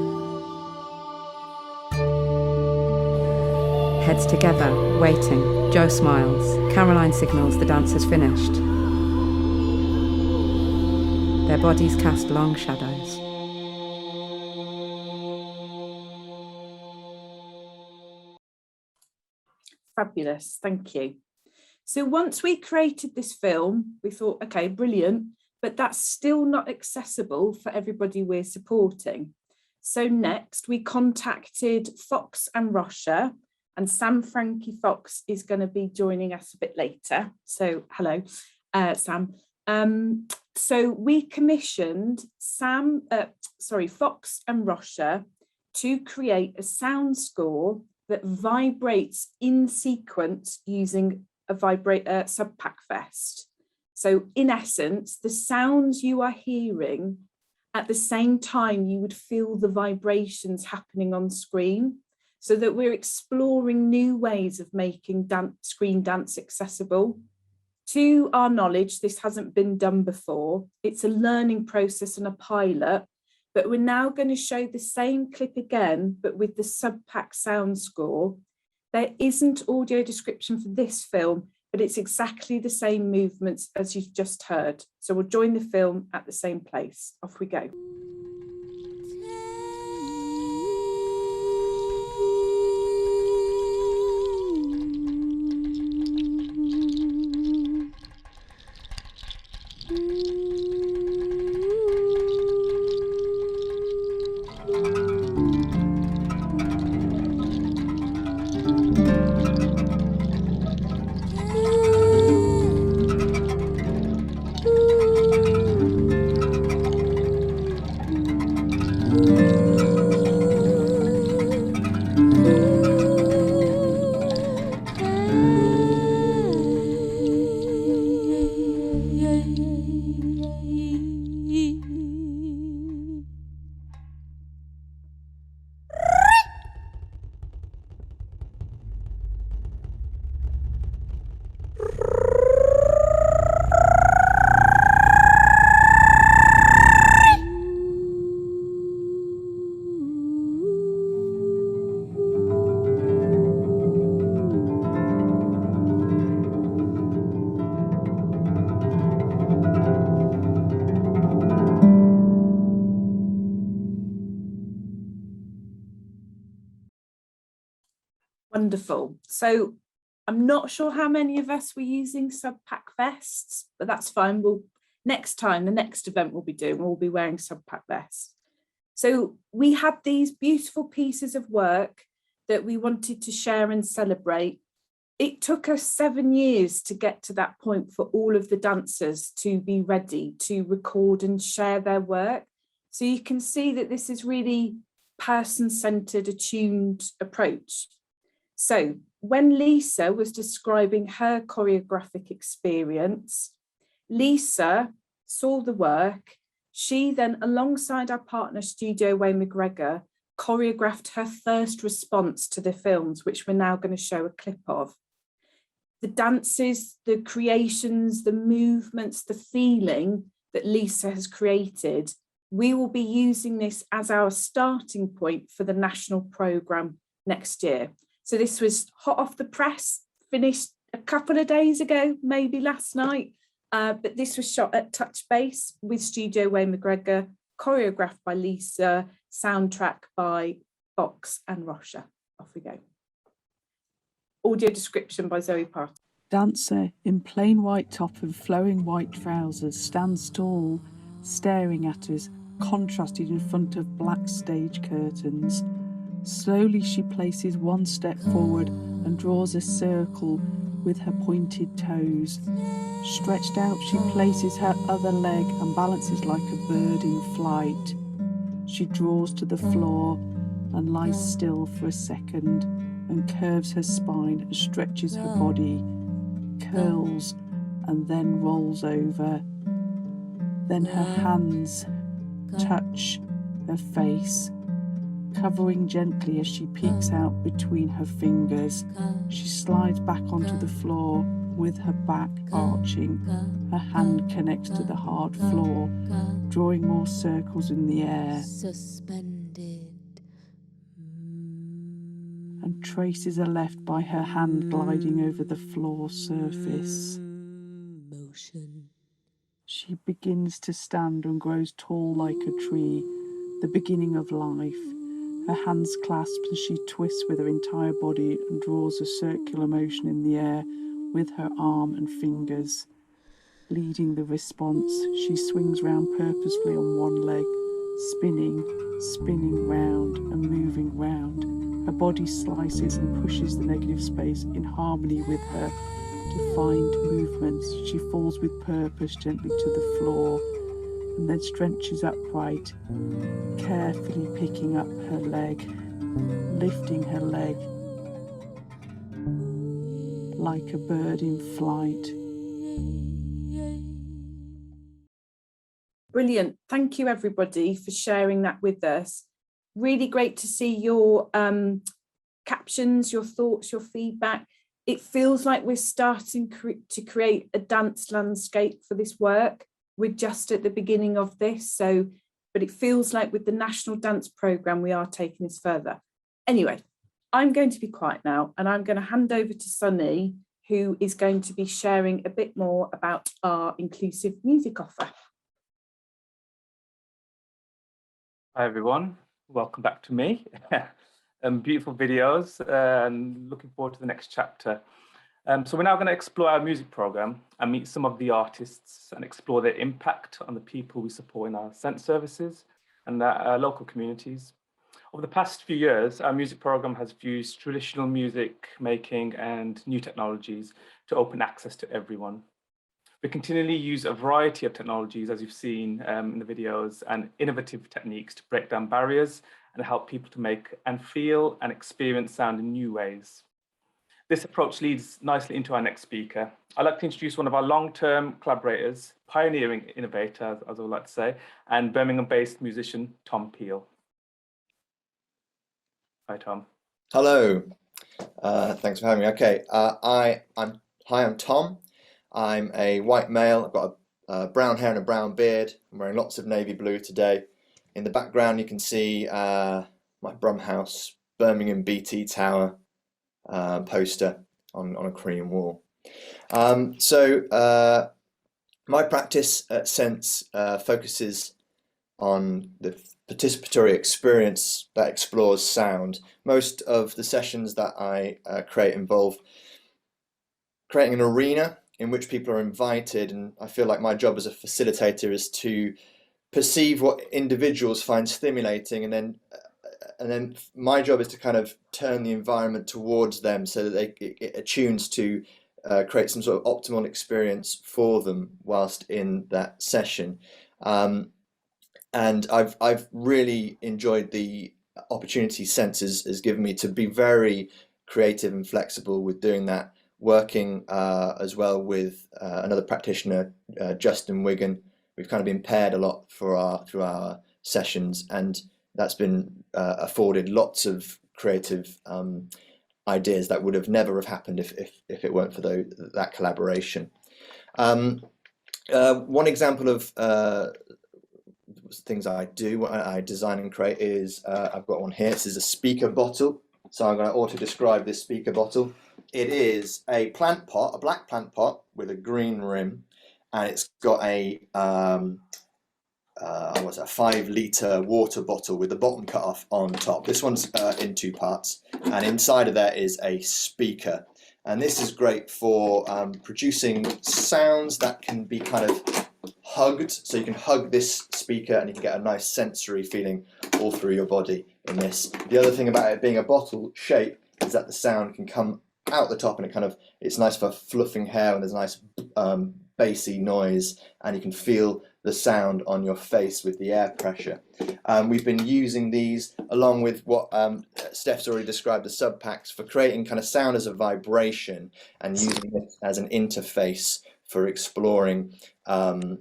Heads together, waiting. Jo smiles. Caroline signals the dance has finished. Their bodies cast long shadows. Fabulous, thank you. So once we created this film, we thought, okay, brilliant, but that's still not accessible for everybody we're supporting. So next we contacted Fox and Rocha, and Frankie Fox is going to be joining us a bit later. So hello, Sam. So we commissioned Fox and Rocha to create a sound score that vibrates in sequence using a sub-pack vest. So in essence, the sounds you are hearing at the same time you would feel the vibrations happening on screen, so that we're exploring new ways of making screen dance accessible. To our knowledge, this hasn't been done before. It's a learning process and a pilot, but we're now going to show the same clip again, but with the sub-pack sound score. There isn't audio description for this film, but it's exactly the same movements as you've just heard. So we'll join the film at the same place. Off we go. Wonderful. So I'm not sure how many of us were using sub-pack vests, but that's fine. The next event we'll be wearing sub-pack vests. So we had these beautiful pieces of work that we wanted to share and celebrate. It took us 7 years to get to that point for all of the dancers to be ready to record and share their work. So you can see that this is really person-centered, attuned approach. So when Lisa was describing her choreographic experience, Lisa saw the work. She then, alongside our partner Studio Wayne McGregor, choreographed her first response to the films, which we're now going to show a clip of. The dances, the creations, the movements, the feeling that Lisa has created, we will be using this as our starting point for the national programme next year. So this was hot off the press, finished a couple of days ago, maybe last night, but this was shot at TouchBase with Studio Wayne McGregor, choreographed by Lisa, soundtrack by Fox and Rocha. Off we go. Audio description by Zoe Parton. Dancer in plain white top and flowing white trousers stands tall, staring at us, contrasted in front of black stage curtains. Slowly she places one step forward and draws a circle with her pointed toes. Stretched out, she places her other leg and balances like a bird in flight. She draws to the floor and lies still for a second and curves her spine and stretches her body, curls and then rolls over. Then her hands touch her face, covering gently as she peeks out between her fingers. She slides back onto the floor with her back arching. Her hand connects to the hard floor, drawing more circles in the air. And traces are left by her hand gliding over the floor surface. She begins to stand and grows tall like a tree, the beginning of life. Her hands clasped and she twists with her entire body and draws a circular motion in the air with her arm and fingers. Leading the response, she swings round purposefully on one leg, spinning round and moving round. Her body slices and pushes the negative space in harmony with her defined movements. She falls with purpose gently to the floor and then stretches upright, carefully picking up her leg, lifting her leg like a bird in flight. Brilliant. Thank you, everybody, for sharing that with us. Really great to see your captions, your thoughts, your feedback. It feels like we're starting to create a dance landscape for this work. We're just at the beginning of this, but it feels like with the National Dance Programme, we are taking this further. Anyway, I'm going to be quiet now and I'm going to hand over to Sunny, who is going to be sharing a bit more about our inclusive music offer. Hi everyone, welcome back to me. Beautiful videos and looking forward to the next chapter. So we're now going to explore our music programme and meet some of the artists and explore their impact on the people we support in our Sense services and our local communities. Over the past few years, our music programme has fused traditional music making and new technologies to open access to everyone. We continually use a variety of technologies, as you've seen in the videos, and innovative techniques to break down barriers and help people to make and feel and experience sound in new ways. This approach leads nicely into our next speaker. I'd like to introduce one of our long-term collaborators, pioneering innovator, as I would like to say, and Birmingham-based musician, Tom Peel. Hi, Tom. Hello. Thanks for having me. Okay, I'm Tom. I'm a white male. I've got a brown hair and a brown beard. I'm wearing lots of navy blue today. In the background, you can see my Brumhouse Birmingham BT Tower poster on a cream wall. My practice at Sense focuses on the participatory experience that explores sound. Most of the sessions that I create involve creating an arena in which people are invited, and I feel like my job as a facilitator is to perceive what individuals find stimulating, and then my job is to kind of turn the environment towards them so that it attunes to create some sort of optimal experience for them whilst in that session. And I've really enjoyed the opportunity Sense has given me to be very creative and flexible with doing that, working as well with another practitioner, Justin Wigan. We've kind of been paired a lot through our sessions, and that's been afforded lots of creative ideas that would have never happened if it weren't for that collaboration. One example of things I do, I design and create, is I've got one here. This is a speaker bottle. So I'm going to auto-describe this speaker bottle. It is a plant pot, a black plant pot with a green rim, and it's got a 5-litre water bottle with the bottom cut off on top. This one's in 2 parts, and inside of that is a speaker. And this is great for producing sounds that can be kind of hugged. So you can hug this speaker and you can get a nice sensory feeling all through your body in this. The other thing about it being a bottle shape is that the sound can come out the top, and it's nice for fluffing hair, and there's a nice bassy noise, and you can feel the sound on your face with the air pressure. We've been using these along with what Steph's already described as sub packs for creating kind of sound as a vibration and using it as an interface for exploring the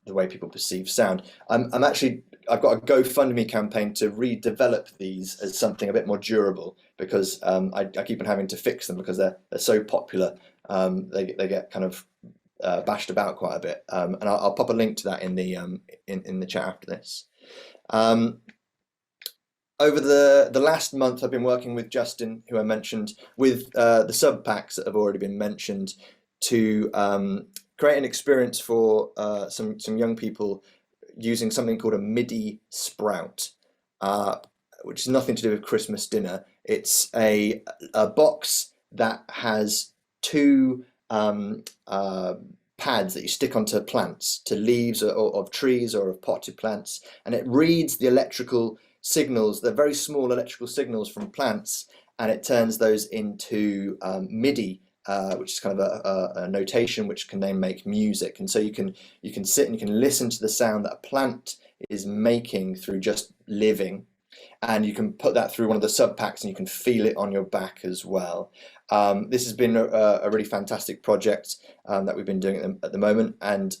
way people perceive sound. I've got a GoFundMe campaign to redevelop these as something a bit more durable, because I keep on having to fix them because they're so popular. They get kind of bashed about quite a bit, and I'll pop a link to that in the chat after this. Over the last month, I've been working with Justin, who I mentioned, with the sub packs that have already been mentioned, to create an experience for some young people using something called a MIDI sprout, which is nothing to do with Christmas dinner. It's a box that has 2 pads that you stick onto plants, to leaves of trees or of potted plants, and it reads the electrical signals, the very small electrical signals from plants, and it turns those into MIDI, which is kind of a notation which can then make music. And so you can sit and you can listen to the sound that a plant is making through just living, and you can put that through one of the sub packs and you can feel it on your back as well. This has been a really fantastic project that we've been doing at the moment, and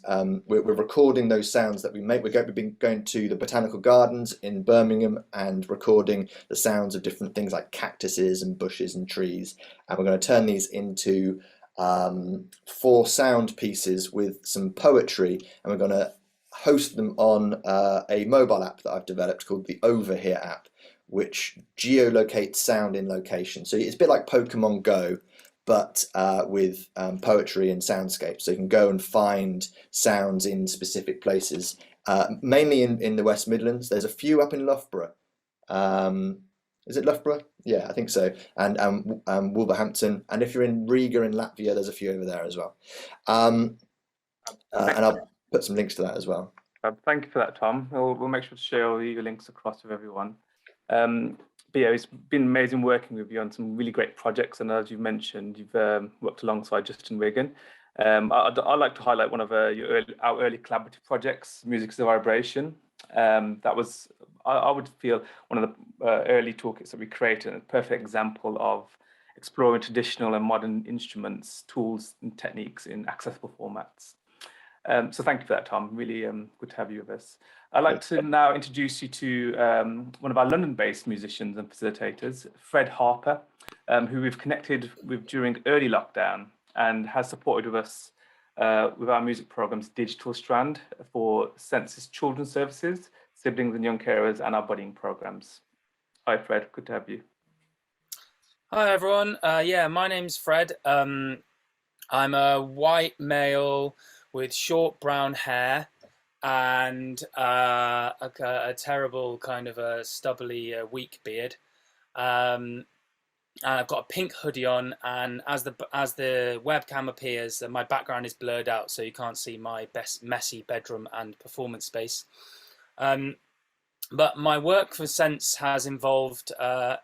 we're recording those sounds that we make. We've been going to the botanical gardens in Birmingham and recording the sounds of different things like cactuses and bushes and trees, and we're going to turn these into 4 sound pieces with some poetry, and we're going to host them on a mobile app that I've developed called the Over Here app, which geolocates sound in location. So it's a bit like Pokemon Go, but with poetry and soundscapes. So you can go and find sounds in specific places, mainly in the West Midlands. There's a few up in Loughborough. Is it Loughborough? Yeah, I think so. And Wolverhampton. And if you're in Riga in Latvia, there's a few over there as well. And I'll put some links to that as well. Thank you for that, Tom. We'll make sure to share all your links across with everyone. But yeah, it's been amazing working with you on some really great projects, and as you mentioned, you've worked alongside Justin Wigan. I'd like to highlight one of our early collaborative projects, Music is a Vibration. That was, I would feel, one of the early toolkits that we created, and a perfect example of exploring traditional and modern instruments, tools and techniques in accessible formats. So thank you for that, Tom. Really good to have you with us. I'd like to now introduce you to one of our London-based musicians and facilitators, Fred Harper, who we've connected with during early lockdown and has supported with us with our music program's digital strand for Sense's children's services, siblings and young carers, and our budding programs. Hi, Fred. Good to have you. Hi, everyone. Yeah, my name's Fred. I'm a white male with short brown hair and a terrible kind of a stubbly weak beard. And I've got a pink hoodie on, and as the webcam appears, my background is blurred out, so you can't see my best messy bedroom and performance space. But my work for Sense has involved,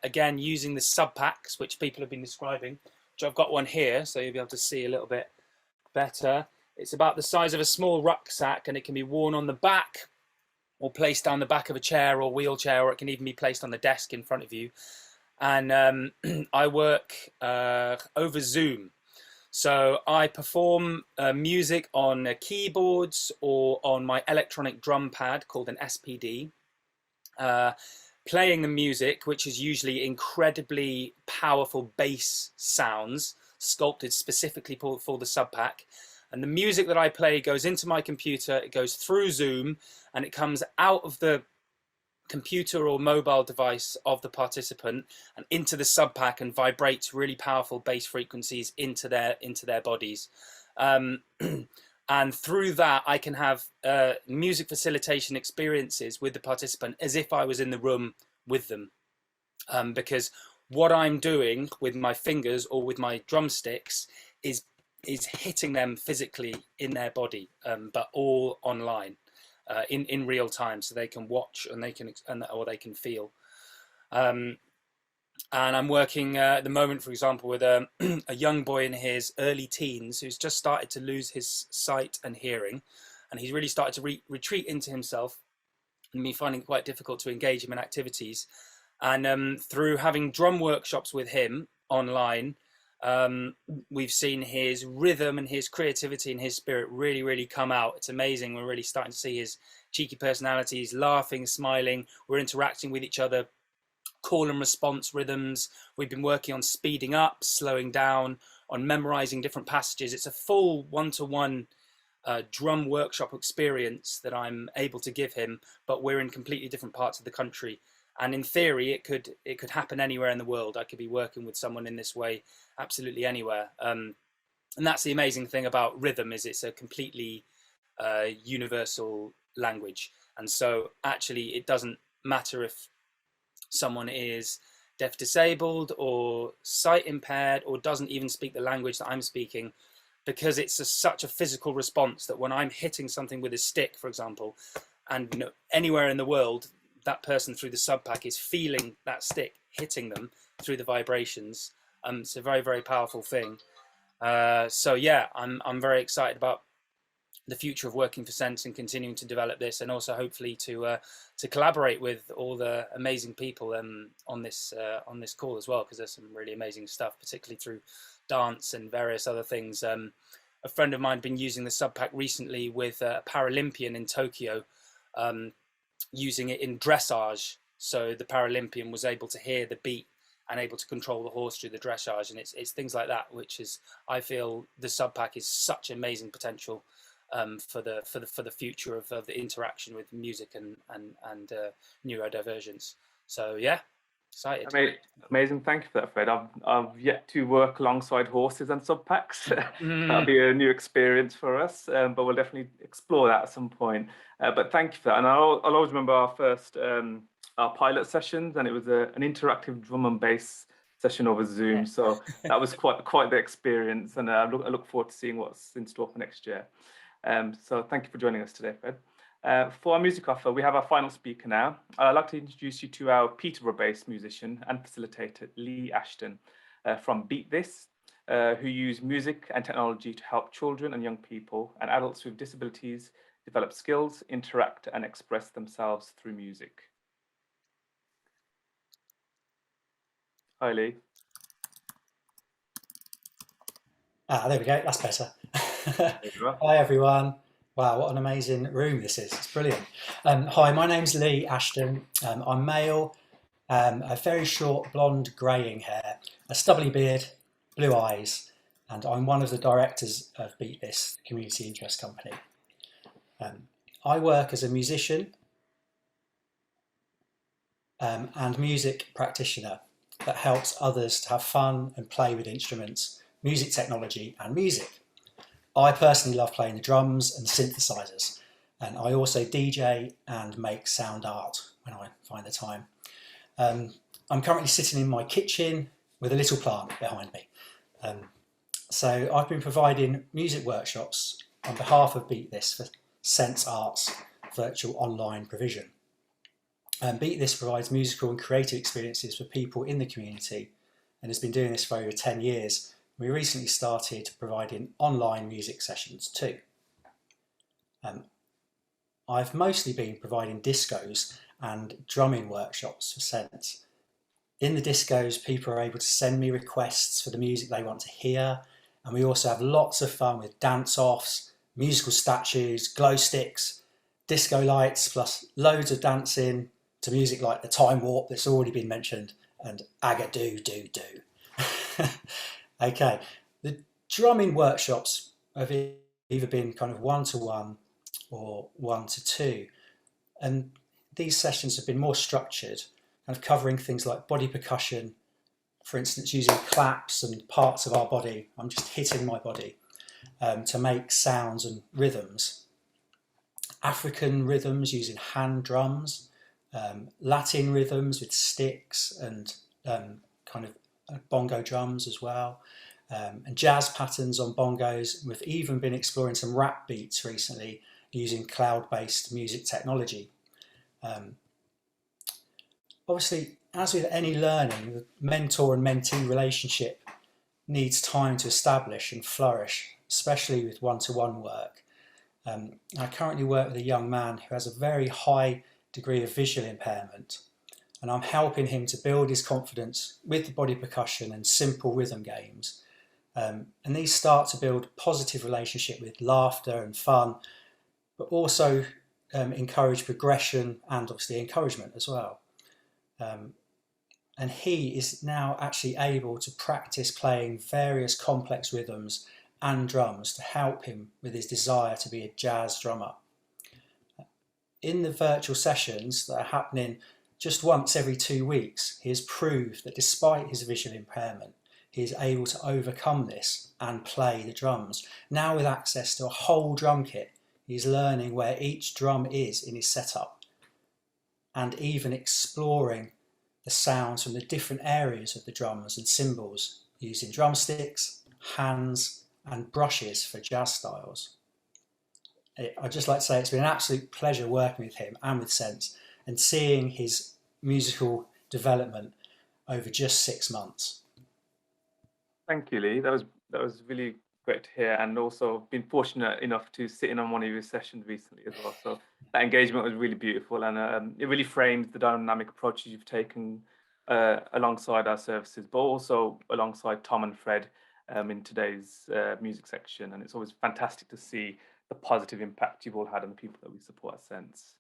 again, using the sub packs, which people have been describing, which I've got one here, so you'll be able to see a little bit better. It's about the size of a small rucksack, and it can be worn on the back or placed down the back of a chair or wheelchair, or it can even be placed on the desk in front of you. And I work over Zoom. So I perform music on keyboards or on my electronic drum pad called an SPD, playing the music, which is usually incredibly powerful bass sounds sculpted specifically for the sub pack. And the music that I play goes into my computer, it goes through Zoom, and it comes out of the computer or mobile device of the participant and into the sub pack and vibrates really powerful bass frequencies into their bodies. And through that, I can have music facilitation experiences with the participant as if I was in the room with them. Because what I'm doing with my fingers or with my drumsticks is hitting them physically in their body, but all online. In real time, so they can watch and they can feel. And I'm working at the moment, for example, with a young boy in his early teens who's just started to lose his sight and hearing, and he's really started to retreat into himself, and me finding it quite difficult to engage him in activities. And through having drum workshops with him online, we've seen his rhythm and his creativity and his spirit really come out. It's amazing. We're really starting to see his cheeky personalities, laughing, smiling. We're interacting with each other, call and response rhythms. We've been working on speeding up, slowing down, on memorizing different passages. It's a full one-to-one drum workshop experience that I'm able to give him, but we're in completely different parts of the country. And in theory, it could happen anywhere in the world. I could be working with someone in this way absolutely anywhere. And that's the amazing thing about rhythm, is it's a completely universal language. And so actually it doesn't matter if someone is deaf disabled or sight impaired or doesn't even speak the language that I'm speaking, because it's such a physical response that when I'm hitting something with a stick, for example, and anywhere in the world, that person through the sub pack is feeling that stick hitting them through the vibrations. It's a very powerful thing. So yeah, I'm very excited about the future of working for Sense and continuing to develop this, and also hopefully to collaborate with all the amazing people on this call as well, because there's some really amazing stuff, particularly through dance and various other things. A friend of mine had been using the sub pack recently with a Paralympian in Tokyo, using it in dressage, so the Paralympian was able to hear the beat and able to control the horse through the dressage. And it's things like that, which is, I feel the sub pack is such amazing potential for the future of the interaction with music and neurodivergence. So yeah, excited. Amazing, thank you for that, Fred. I've yet to work alongside horses and sub packs. That'll be a new experience for us, but we'll definitely explore that at some point. But thank you for that. And I'll always remember our first our pilot sessions, and it was an interactive drum and bass session over Zoom. So that was quite the experience, and I look forward to seeing what's in store for next year. So thank you for joining us today, Fred. For our music offer, we have our final speaker now. I'd like to introduce you to our Peterborough-based musician and facilitator, Lee Ashton, from Beat This, who use music and technology to help children and young people and adults with disabilities develop skills, interact, and express themselves through music. Hi, Lee. There we go, that's better. Hi, everyone. Wow, what an amazing room this is. It's brilliant. Hi, my name's Lee Ashton. I'm male, a very short blonde greying hair, a stubbly beard, blue eyes, and I'm one of the directors of Beat This community interest company. I work as a musician and music practitioner that helps others to have fun and play with instruments, music technology and music. I personally love playing the drums and synthesizers, and I also DJ and make sound art when I find the time. I'm currently sitting in my kitchen with a little plant behind me. So I've been providing music workshops on behalf of Beat This for Sense Arts virtual online provision. Beat This provides musical and creative experiences for people in the community and has been doing this for over 10 years. We recently started providing online music sessions too. I've mostly been providing discos and drumming workshops for Sense. In the discos, people are able to send me requests for the music they want to hear, and we also have lots of fun with dance-offs, musical statues, glow sticks, disco lights, plus loads of dancing to music like the Time Warp that's already been mentioned, and Aga-do-do-do. Okay, the drumming workshops have either been kind of one-to-one or 1-to-2, and these sessions have been more structured, kind of covering things like body percussion, for instance using claps and parts of our body. I'm just hitting my body to make sounds and rhythms. African rhythms using hand drums, Latin rhythms with sticks and kind of bongo drums as well, and jazz patterns on bongos. We've even been exploring some rap beats recently using cloud-based music technology. Obviously, as with any learning, the mentor and mentee relationship needs time to establish and flourish, especially with one-to-one work. I currently work with a young man who has a very high degree of visual impairment, and I'm helping him to build his confidence with the body percussion and simple rhythm games. And these start to build a positive relationship with laughter and fun, but also encourage progression and obviously encouragement as well. And he is now actually able to practice playing various complex rhythms and drums to help him with his desire to be a jazz drummer. In the virtual sessions that are happening just once every 2 weeks, he has proved that despite his visual impairment, he is able to overcome this and play the drums. Now with access to a whole drum kit, he's learning where each drum is in his setup and even exploring the sounds from the different areas of the drums and cymbals using drumsticks, hands and brushes for jazz styles. I'd just like to say it's been an absolute pleasure working with him and with Sense and seeing his musical development over just 6 months. Thank you, Lee. That was really great to hear, and also been fortunate enough to sit in on one of your sessions recently as well. So that engagement was really beautiful, and it really frames the dynamic approaches you've taken alongside our services, but also alongside Tom and Fred in today's music section. And it's always fantastic to see the positive impact you've all had on the people that we support at Sense.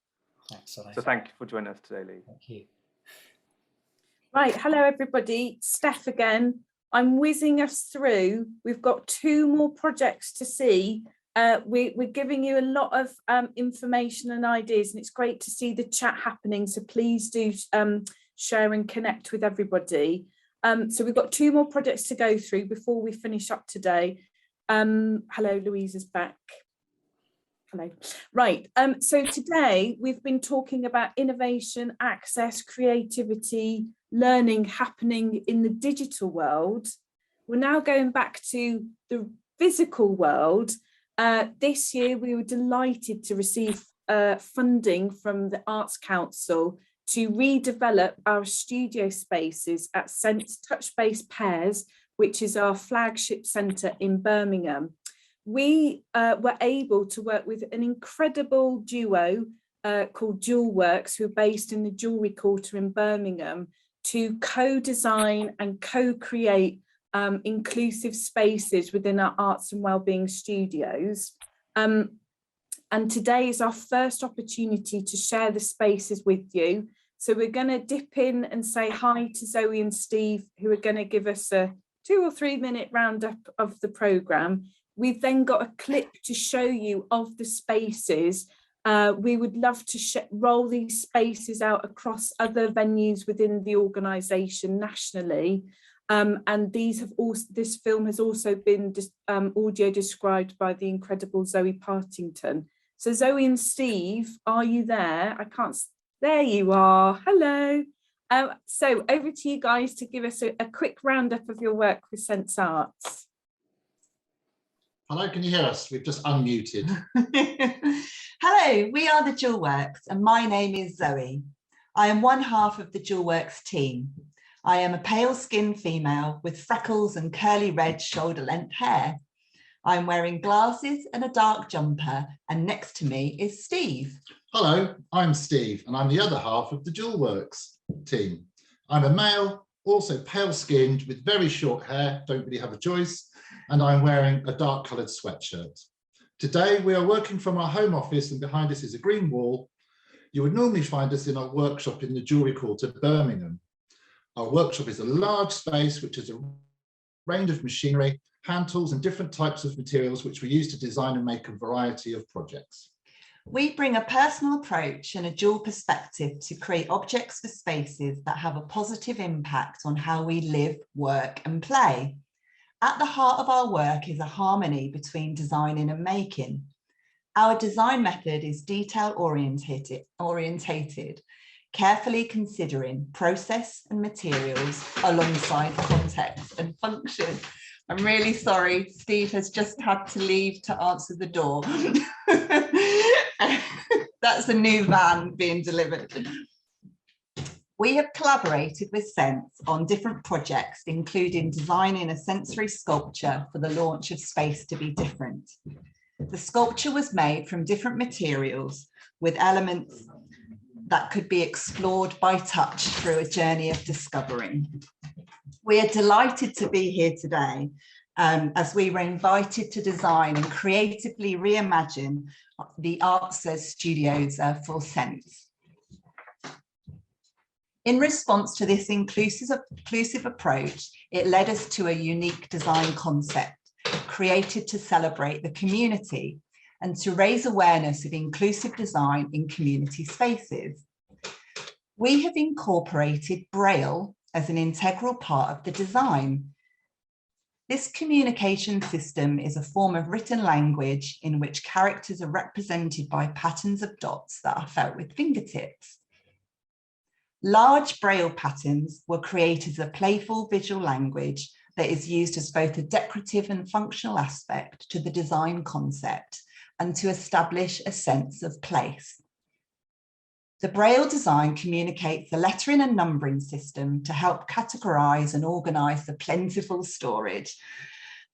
Thanks, so thank you for joining us today, Lee. Thank you. Right, hello everybody, Steph again. I'm whizzing us through. We've got 2 more projects to see. We're giving you a lot of information and ideas, and it's great to see the chat happening. So please do share and connect with everybody. So we've got 2 more projects to go through before we finish up today. Hello, Louise is back. Hello. Right, so today we've been talking about innovation, access, creativity, learning happening in the digital world. We're now going back to the physical world. This year we were delighted to receive funding from the Arts Council to redevelop our studio spaces at Sense TouchBase Pears, which is our flagship centre in Birmingham. We were able to work with an incredible duo called Jewelworks, who are based in the Jewellery Quarter in Birmingham, to co-design and co-create inclusive spaces within our Arts and Wellbeing studios. And today is our first opportunity to share the spaces with you. So we're going to dip in and say hi to Zoe and Steve, who are going to give us a 2 or 3 minute roundup of the programme. We've then got a clip to show you of the spaces. We would love to roll these spaces out across other venues within the organisation nationally. And this film has also been audio described by the incredible Zoe Partington. So Zoe and Steve, are you there? There you are. Hello. So over to you guys to give us a quick roundup of your work with Sense Arts. Hello, can you hear us? We've just unmuted. Hello, we are the Jewelworks and my name is Zoe. I am one half of the Jewelworks team. I am a pale-skinned female with freckles and curly red shoulder-length hair. I'm wearing glasses and a dark jumper, and next to me is Steve. Hello, I'm Steve and I'm the other half of the Jewelworks team. I'm a male, also pale-skinned with very short hair, don't really have a choice, and I'm wearing a dark-coloured sweatshirt. Today we are working from our home office and behind us is a green wall. You would normally find us in our workshop in the Jewellery Quarter, Birmingham. Our workshop is a large space which has a range of machinery, hand tools and different types of materials which we use to design and make a variety of projects. We bring a personal approach and a dual perspective to create objects for spaces that have a positive impact on how we live, work and play. At the heart of our work is a harmony between designing and making. Our design method is detail orientated, carefully considering process and materials alongside context and function. I'm really sorry, Steve has just had to leave to answer the door. That's a new van being delivered. We have collaborated with Sense on different projects, including designing a sensory sculpture for the launch of Space to Be Different. The sculpture was made from different materials with elements that could be explored by touch through a journey of discovering. We are delighted to be here today as we were invited to design and creatively reimagine the Arts Studios for Sense. In response to this inclusive approach, it led us to a unique design concept created to celebrate the community and to raise awareness of inclusive design in community spaces. We have incorporated Braille as an integral part of the design. This communication system is a form of written language in which characters are represented by patterns of dots that are felt with fingertips. Large Braille patterns were created as a playful visual language that is used as both a decorative and functional aspect to the design concept and to establish a sense of place. The Braille design communicates the lettering and numbering system to help categorize and organize the plentiful storage.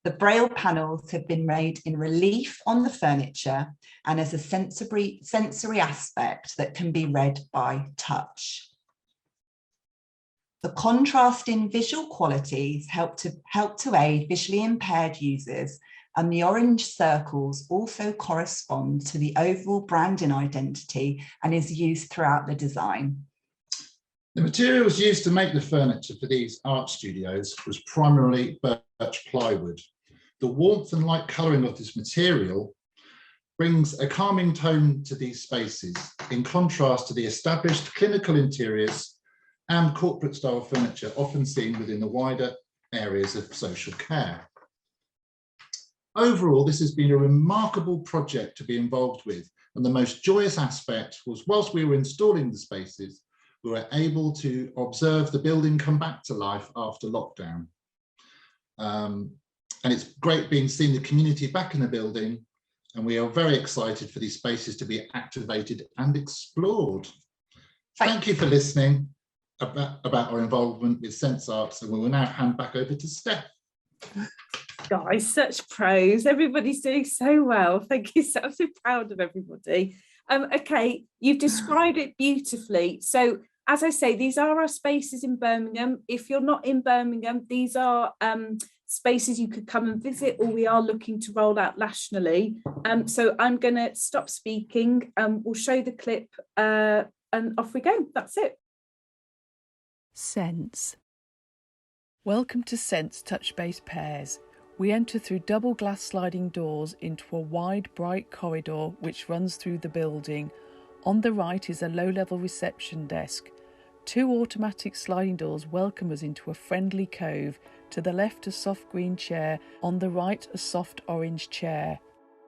The Braille panels have been made in relief on the furniture and as a sensory aspect that can be read by touch. The contrasting visual qualities help to aid visually impaired users, and the orange circles also correspond to the overall branding identity and is used throughout the design. The materials used to make the furniture for these art studios was primarily birch plywood. The warmth and light colouring of this material brings a calming tone to these spaces, in contrast to the established clinical interiors and corporate style furniture often seen within the wider areas of social care. Overall, this has been a remarkable project to be involved with, and the most joyous aspect was whilst we were installing the spaces, we were able to observe the building come back to life after lockdown. And it's great seeing the community back in the building, and we are very excited for these spaces to be activated and explored. Thank you for listening about our involvement with Sense Arts, and we will now hand back over to Steph. Guys, such pros. Everybody's doing so well. Thank you. I'm so proud of everybody. Okay, you've described it beautifully. So as I say, these are our spaces in Birmingham. If you're not in Birmingham, these are spaces you could come and visit, or we are looking to roll out nationally. So I'm going to stop speaking. We'll show the clip and off we go. That's it. Sense. Welcome to Sense TouchBase Pears. We enter through double glass sliding doors into a wide, bright corridor which runs through the building. On the right is a low-level reception desk. 2 automatic sliding doors welcome us into a friendly cove. To the left, a soft green chair. On the right, a soft orange chair.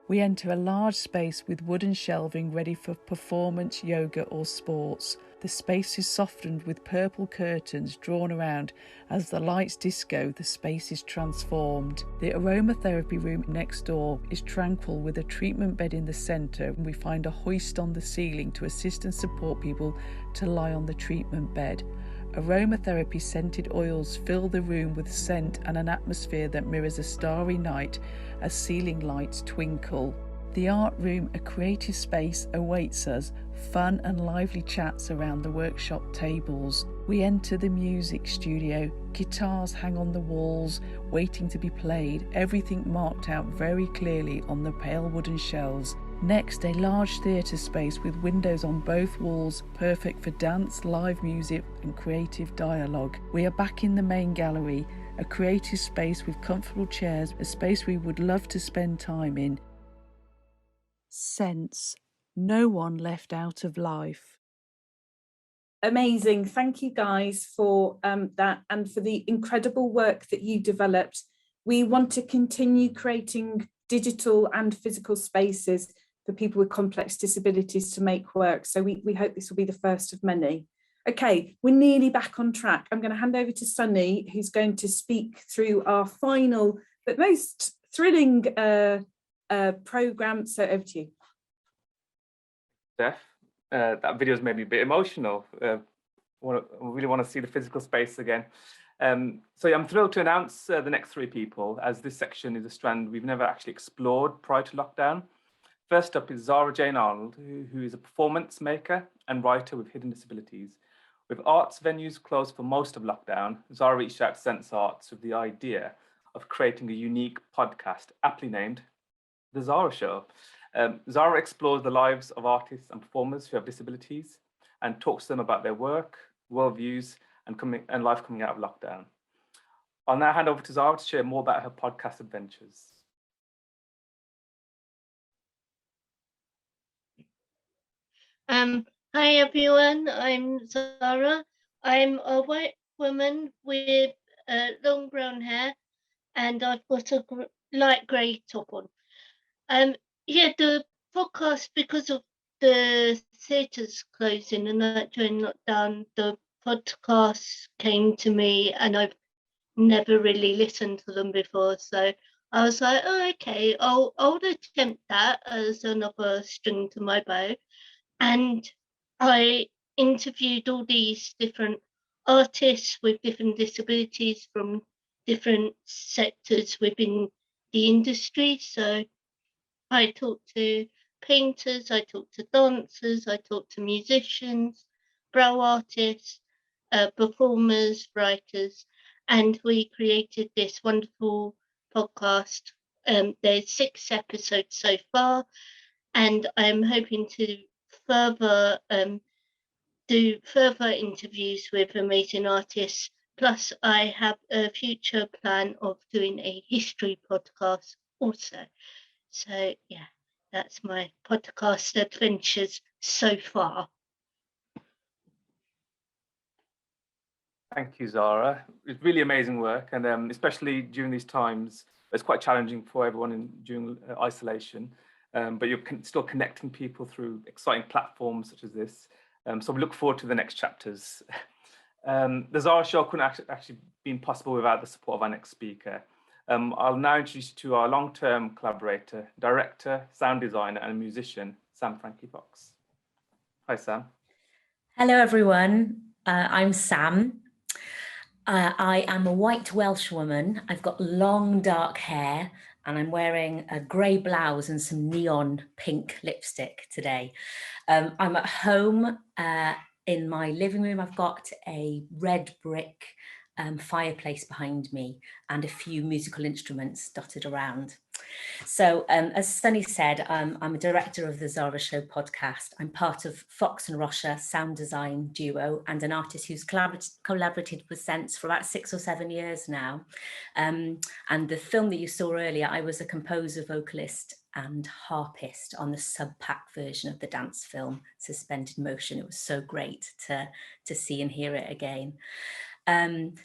We enter a large space with wooden shelving ready for performance, yoga or sports. The space is softened with purple curtains drawn around. As the lights disco, the space is transformed. The aromatherapy room next door is tranquil with a treatment bed in the centre, and we find a hoist on the ceiling to assist and support people to lie on the treatment bed. Aromatherapy scented oils fill the room with scent and an atmosphere that mirrors a starry night as ceiling lights twinkle. The art room, a creative space, awaits us, fun and lively chats around the workshop tables. We enter the music studio, guitars hang on the walls, waiting to be played, everything marked out very clearly on the pale wooden shelves. Next, a large theatre space with windows on both walls, perfect for dance, live music and creative dialogue. We are back in the main gallery, a creative space with comfortable chairs, a space we would love to spend time in. Sense, no one left out of life. Amazing. Thank you guys for that and for the incredible work that you developed. We want to continue creating digital and physical spaces for people with complex disabilities to make work. So we hope this will be the first of many. Okay, we're nearly back on track. I'm going to hand over to Sunny, who's going to speak through our final but most thrilling programme. So over to you. Steph, that video's made me a bit emotional. I really want to see the physical space again. So yeah, I'm thrilled to announce the next three people, as this section is a strand we've never actually explored prior to lockdown. First up is Zara Jayne Arnold, who is a performance maker and writer with hidden disabilities. With arts venues closed for most of lockdown, Zara reached out to Sense Arts with the idea of creating a unique podcast, aptly named The Zara Show. Zara explores the lives of artists and performers who have disabilities and talks to them about their work, worldviews, and life coming out of lockdown. I'll now hand over to Zara to share more about her podcast adventures. Hi everyone, I'm Zara. I'm a white woman with long brown hair, and I've got a light grey top on. Yeah, the podcast, because of the theatres closing and that during lockdown, the podcast came to me, and I've never really listened to them before. So I was like, oh, okay, I'll attempt that as another string to my bow. And I interviewed all these different artists with different disabilities from different sectors within the industry. So I talked to painters, I talked to dancers, I talked to musicians, brow artists, performers, writers, and we created this wonderful podcast. There's 6 episodes so far, and I'm hoping to do further interviews with amazing artists. Plus, I have a future plan of doing a history podcast also. So yeah, that's my podcast adventures so far. Thank you, Zara. It's really amazing work, and especially during these times, it's quite challenging for everyone during isolation. But you're still connecting people through exciting platforms such as this. So we look forward to the next chapters. The Zara Show couldn't actually been possible without the support of our next speaker. I'll now introduce you to our long-term collaborator, director, sound designer, and musician, Frankie Fox. Hi, Sam. Hello, everyone. I'm Sam. I am a white Welsh woman. I've got long dark hair, and I'm wearing a grey blouse and some neon pink lipstick today. I'm at home in my living room. I've got a red brick fireplace behind me and a few musical instruments dotted around. So as Sunny said, I'm a director of the Zara Show podcast. I'm part of Fox and Rocha sound design duo and an artist who's collaborated with Sense for about 6 or 7 years now. And the film that you saw earlier, I was a composer, vocalist and harpist on the sub-pack version of the dance film Suspended Motion. It was so great to see and hear it again.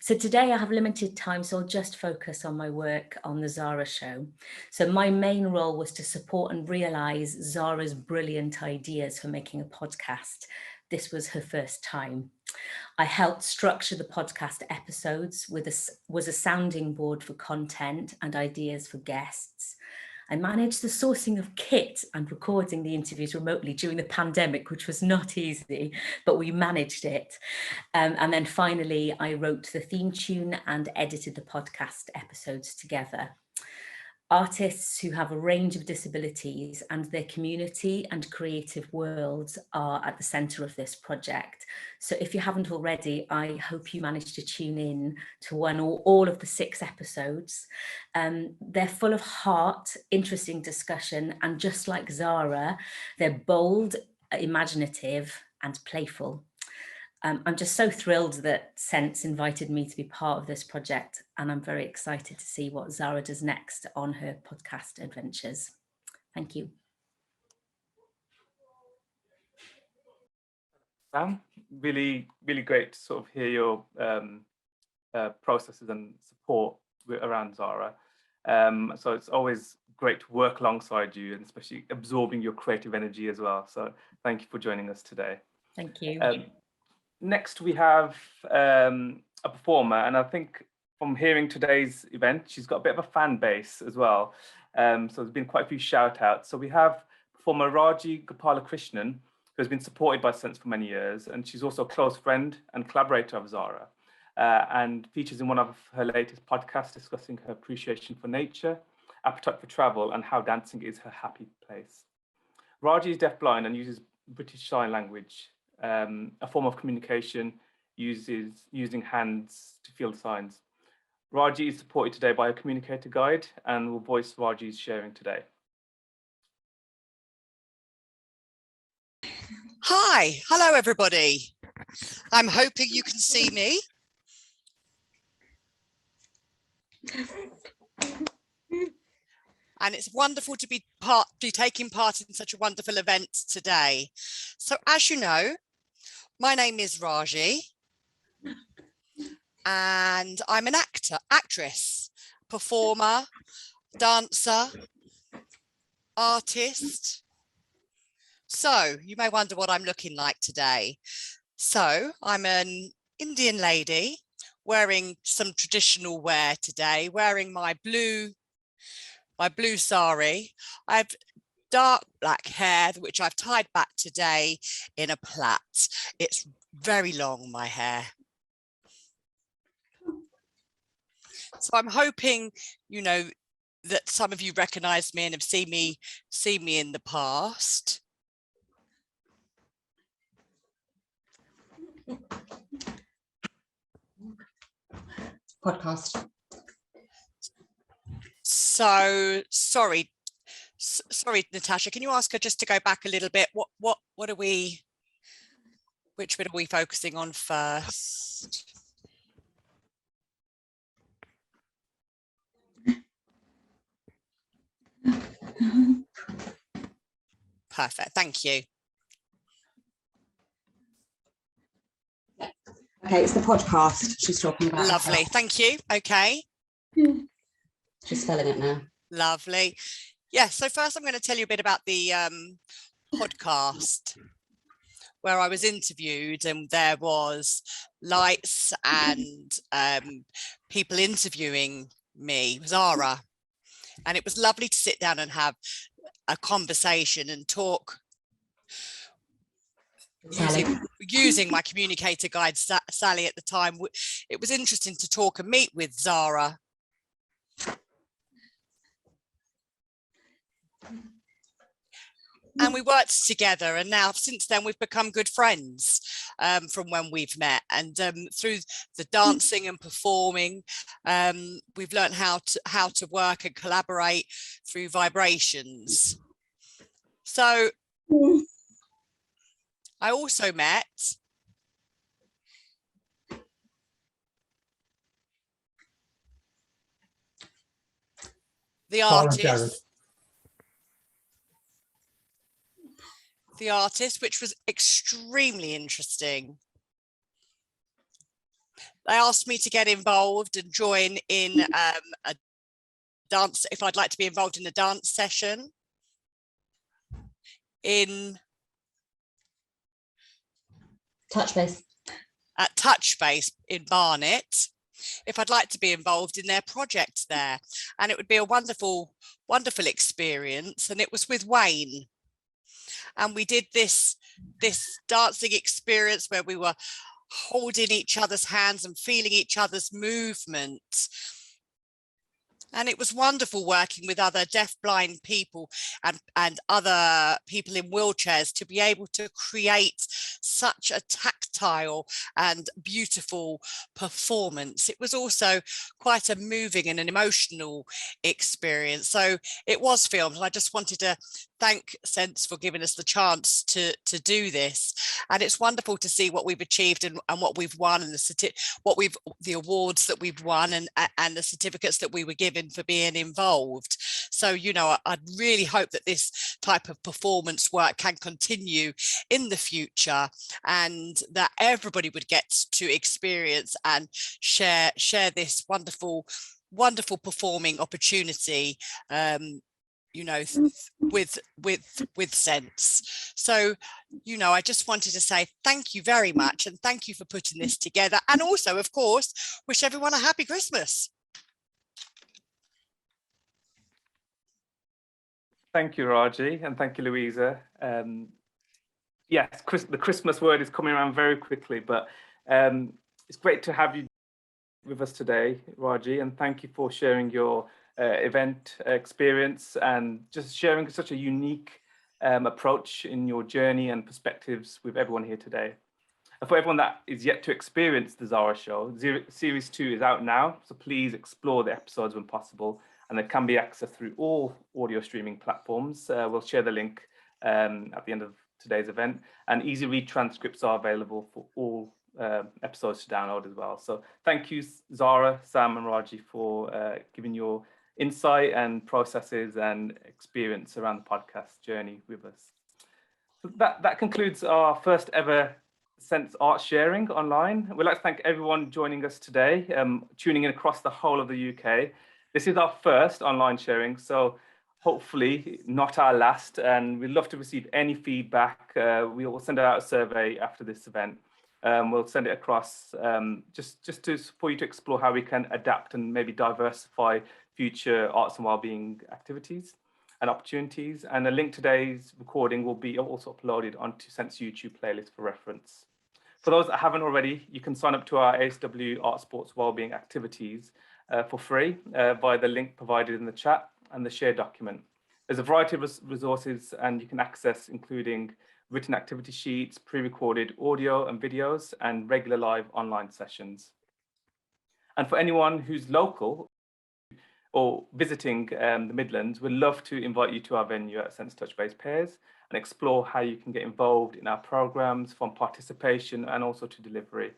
So today I have limited time, so I'll just focus on my work on the Zara Show. So my main role was to support and realise Zara's brilliant ideas for making a podcast this was her first time. I helped structure the podcast episodes was a sounding board for content and ideas for guests. I managed the sourcing of kit and recording the interviews remotely during the pandemic, which was not easy, but we managed it. And then finally, I wrote the theme tune and edited the podcast episodes together. Artists who have a range of disabilities and their community and creative worlds are at the centre of this project. So if you haven't already, I hope you managed to tune in to one or all of the 6 episodes. They're full of heart, interesting discussion, and just like Zara, they're bold, imaginative, and playful. I'm just so thrilled that Sense invited me to be part of this project, and I'm very excited to see what Zara does next on her podcast adventures. Thank you. Sam, really great to sort of hear your processes and support around Zara. So it's always great to work alongside you, and especially absorbing your creative energy as well. So thank you for joining us today. Thank you. Next, we have a performer, and I think from hearing today's event, she's got a bit of a fan base as well. So there's been quite a few shout outs. So we have performer Raji Gopalakrishnan, who has been supported by Sense for many years, and she's also a close friend and collaborator of Zara, and features in one of her latest podcasts discussing her appreciation for nature, appetite for travel, and how dancing is her happy place. Raji is deafblind and uses British Sign Language, a form of communication using hands to feel signs. Raji is supported today by a communicator guide and will voice Raji's sharing today. Hi, hello everybody. I'm hoping you can see me. And it's wonderful to be taking part in such a wonderful event today. So as you know, my name is Raji, and I'm an actress, performer, dancer, artist. So you may wonder what I'm looking like today. So I'm an Indian lady wearing some traditional wear today, wearing my blue sari. I have dark black hair, which I've tied back today in a plait. It's very long, my hair. So I'm hoping, you know, that some of you recognize me and have seen me in the past. Podcast. So sorry, Natasha, can you ask her just to go back a little bit? What are we, which bit are we focusing on first? Perfect, thank you. Okay, it's the podcast she's talking about. Lovely, thank you. Okay. She's spelling it now. Lovely. Yeah, so first I'm going to tell you a bit about the podcast where I was interviewed, and there was lights and people interviewing me, Zara. And it was lovely to sit down and have a conversation and talk using my communicator guide, Sally, at the time. It was interesting to talk and meet with Zara. And we worked together, and now since then we've become good friends from when we've met, and through the dancing and performing, we've learned how to work and collaborate through vibrations. So I also met the artist, which was extremely interesting. They asked me to get involved and join in a dance, if I'd like to be involved in a dance session in TouchBase. At TouchBase in Barnet, if I'd like to be involved in their project there. And it would be a wonderful, wonderful experience. And it was with Wayne. And we did this dancing experience where we were holding each other's hands and feeling each other's movement. And it was wonderful working with other deaf-blind people and other people in wheelchairs to be able to create such a tactile and beautiful performance. It was also quite a moving and an emotional experience. So it was filmed, and I just wanted to thank Sense for giving us the chance to do this. And it's wonderful to see what we've achieved and what we've won, and the awards that we've won, and the certificates that we were given for being involved. So, you know, I'd really hope that this type of performance work can continue in the future, and that everybody would get to experience and share this wonderful performing opportunity, you know, with Sense. So, you know, I just wanted to say thank you very much, and thank you for putting this together, and also, of course, wish everyone a happy Christmas. Thank you, Raji, and thank you, Louisa. Yes, the Christmas word is coming around very quickly, but it's great to have you with us today, Raji, and thank you for sharing your event experience and just sharing such a unique approach in your journey and perspectives with everyone here today. And for everyone that is yet to experience the Zara show, Series 2 is out now, so please explore the episodes when possible, and they can be accessed through all audio streaming platforms. We'll share the link at the end of today's event, and easy read transcripts are available for all episodes to download as well. So thank you, Zara, Sam and Raji, for giving your insight and processes and experience around the podcast journey with us. So that concludes our first ever Sense art sharing online. We'd like to thank everyone joining us today, tuning in across the whole of the UK. This is our first online sharing, so hopefully not our last, and we'd love to receive any feedback. We will send out a survey after this event. We'll send it across just for you to explore how we can adapt and maybe diversify future arts and wellbeing activities and opportunities. And a link to today's recording will be also uploaded onto Sense YouTube playlist for reference. For those that haven't already, you can sign up to our ASW Art Sports Wellbeing activities for free via the link provided in the chat and the shared document. There's a variety of resources and you can access, including written activity sheets, pre-recorded audio and videos, and regular live online sessions. And for anyone who's local or visiting the Midlands, we'd love to invite you to our venue at Sense TouchBase Pears and explore how you can get involved in our programs, from participation and also to delivery.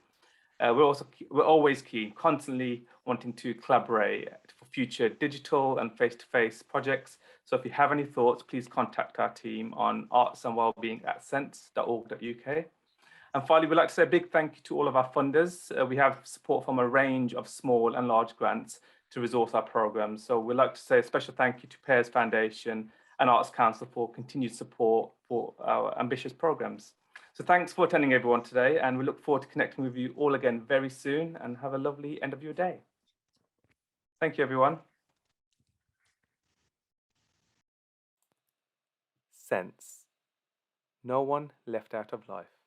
We're always keen, constantly wanting to collaborate for future digital and face-to-face projects. So if you have any thoughts, please contact our team on artsandwellbeing@sense.org.uk. And finally, we'd like to say a big thank you to all of our funders. We have support from a range of small and large grants to resource our programs. So we'd like to say a special thank you to Pears Foundation and Arts Council for continued support for our ambitious programs. So thanks for attending, everyone, today, and we look forward to connecting with you all again very soon, and have a lovely end of your day. Thank you, everyone. Sense. No one left out of life.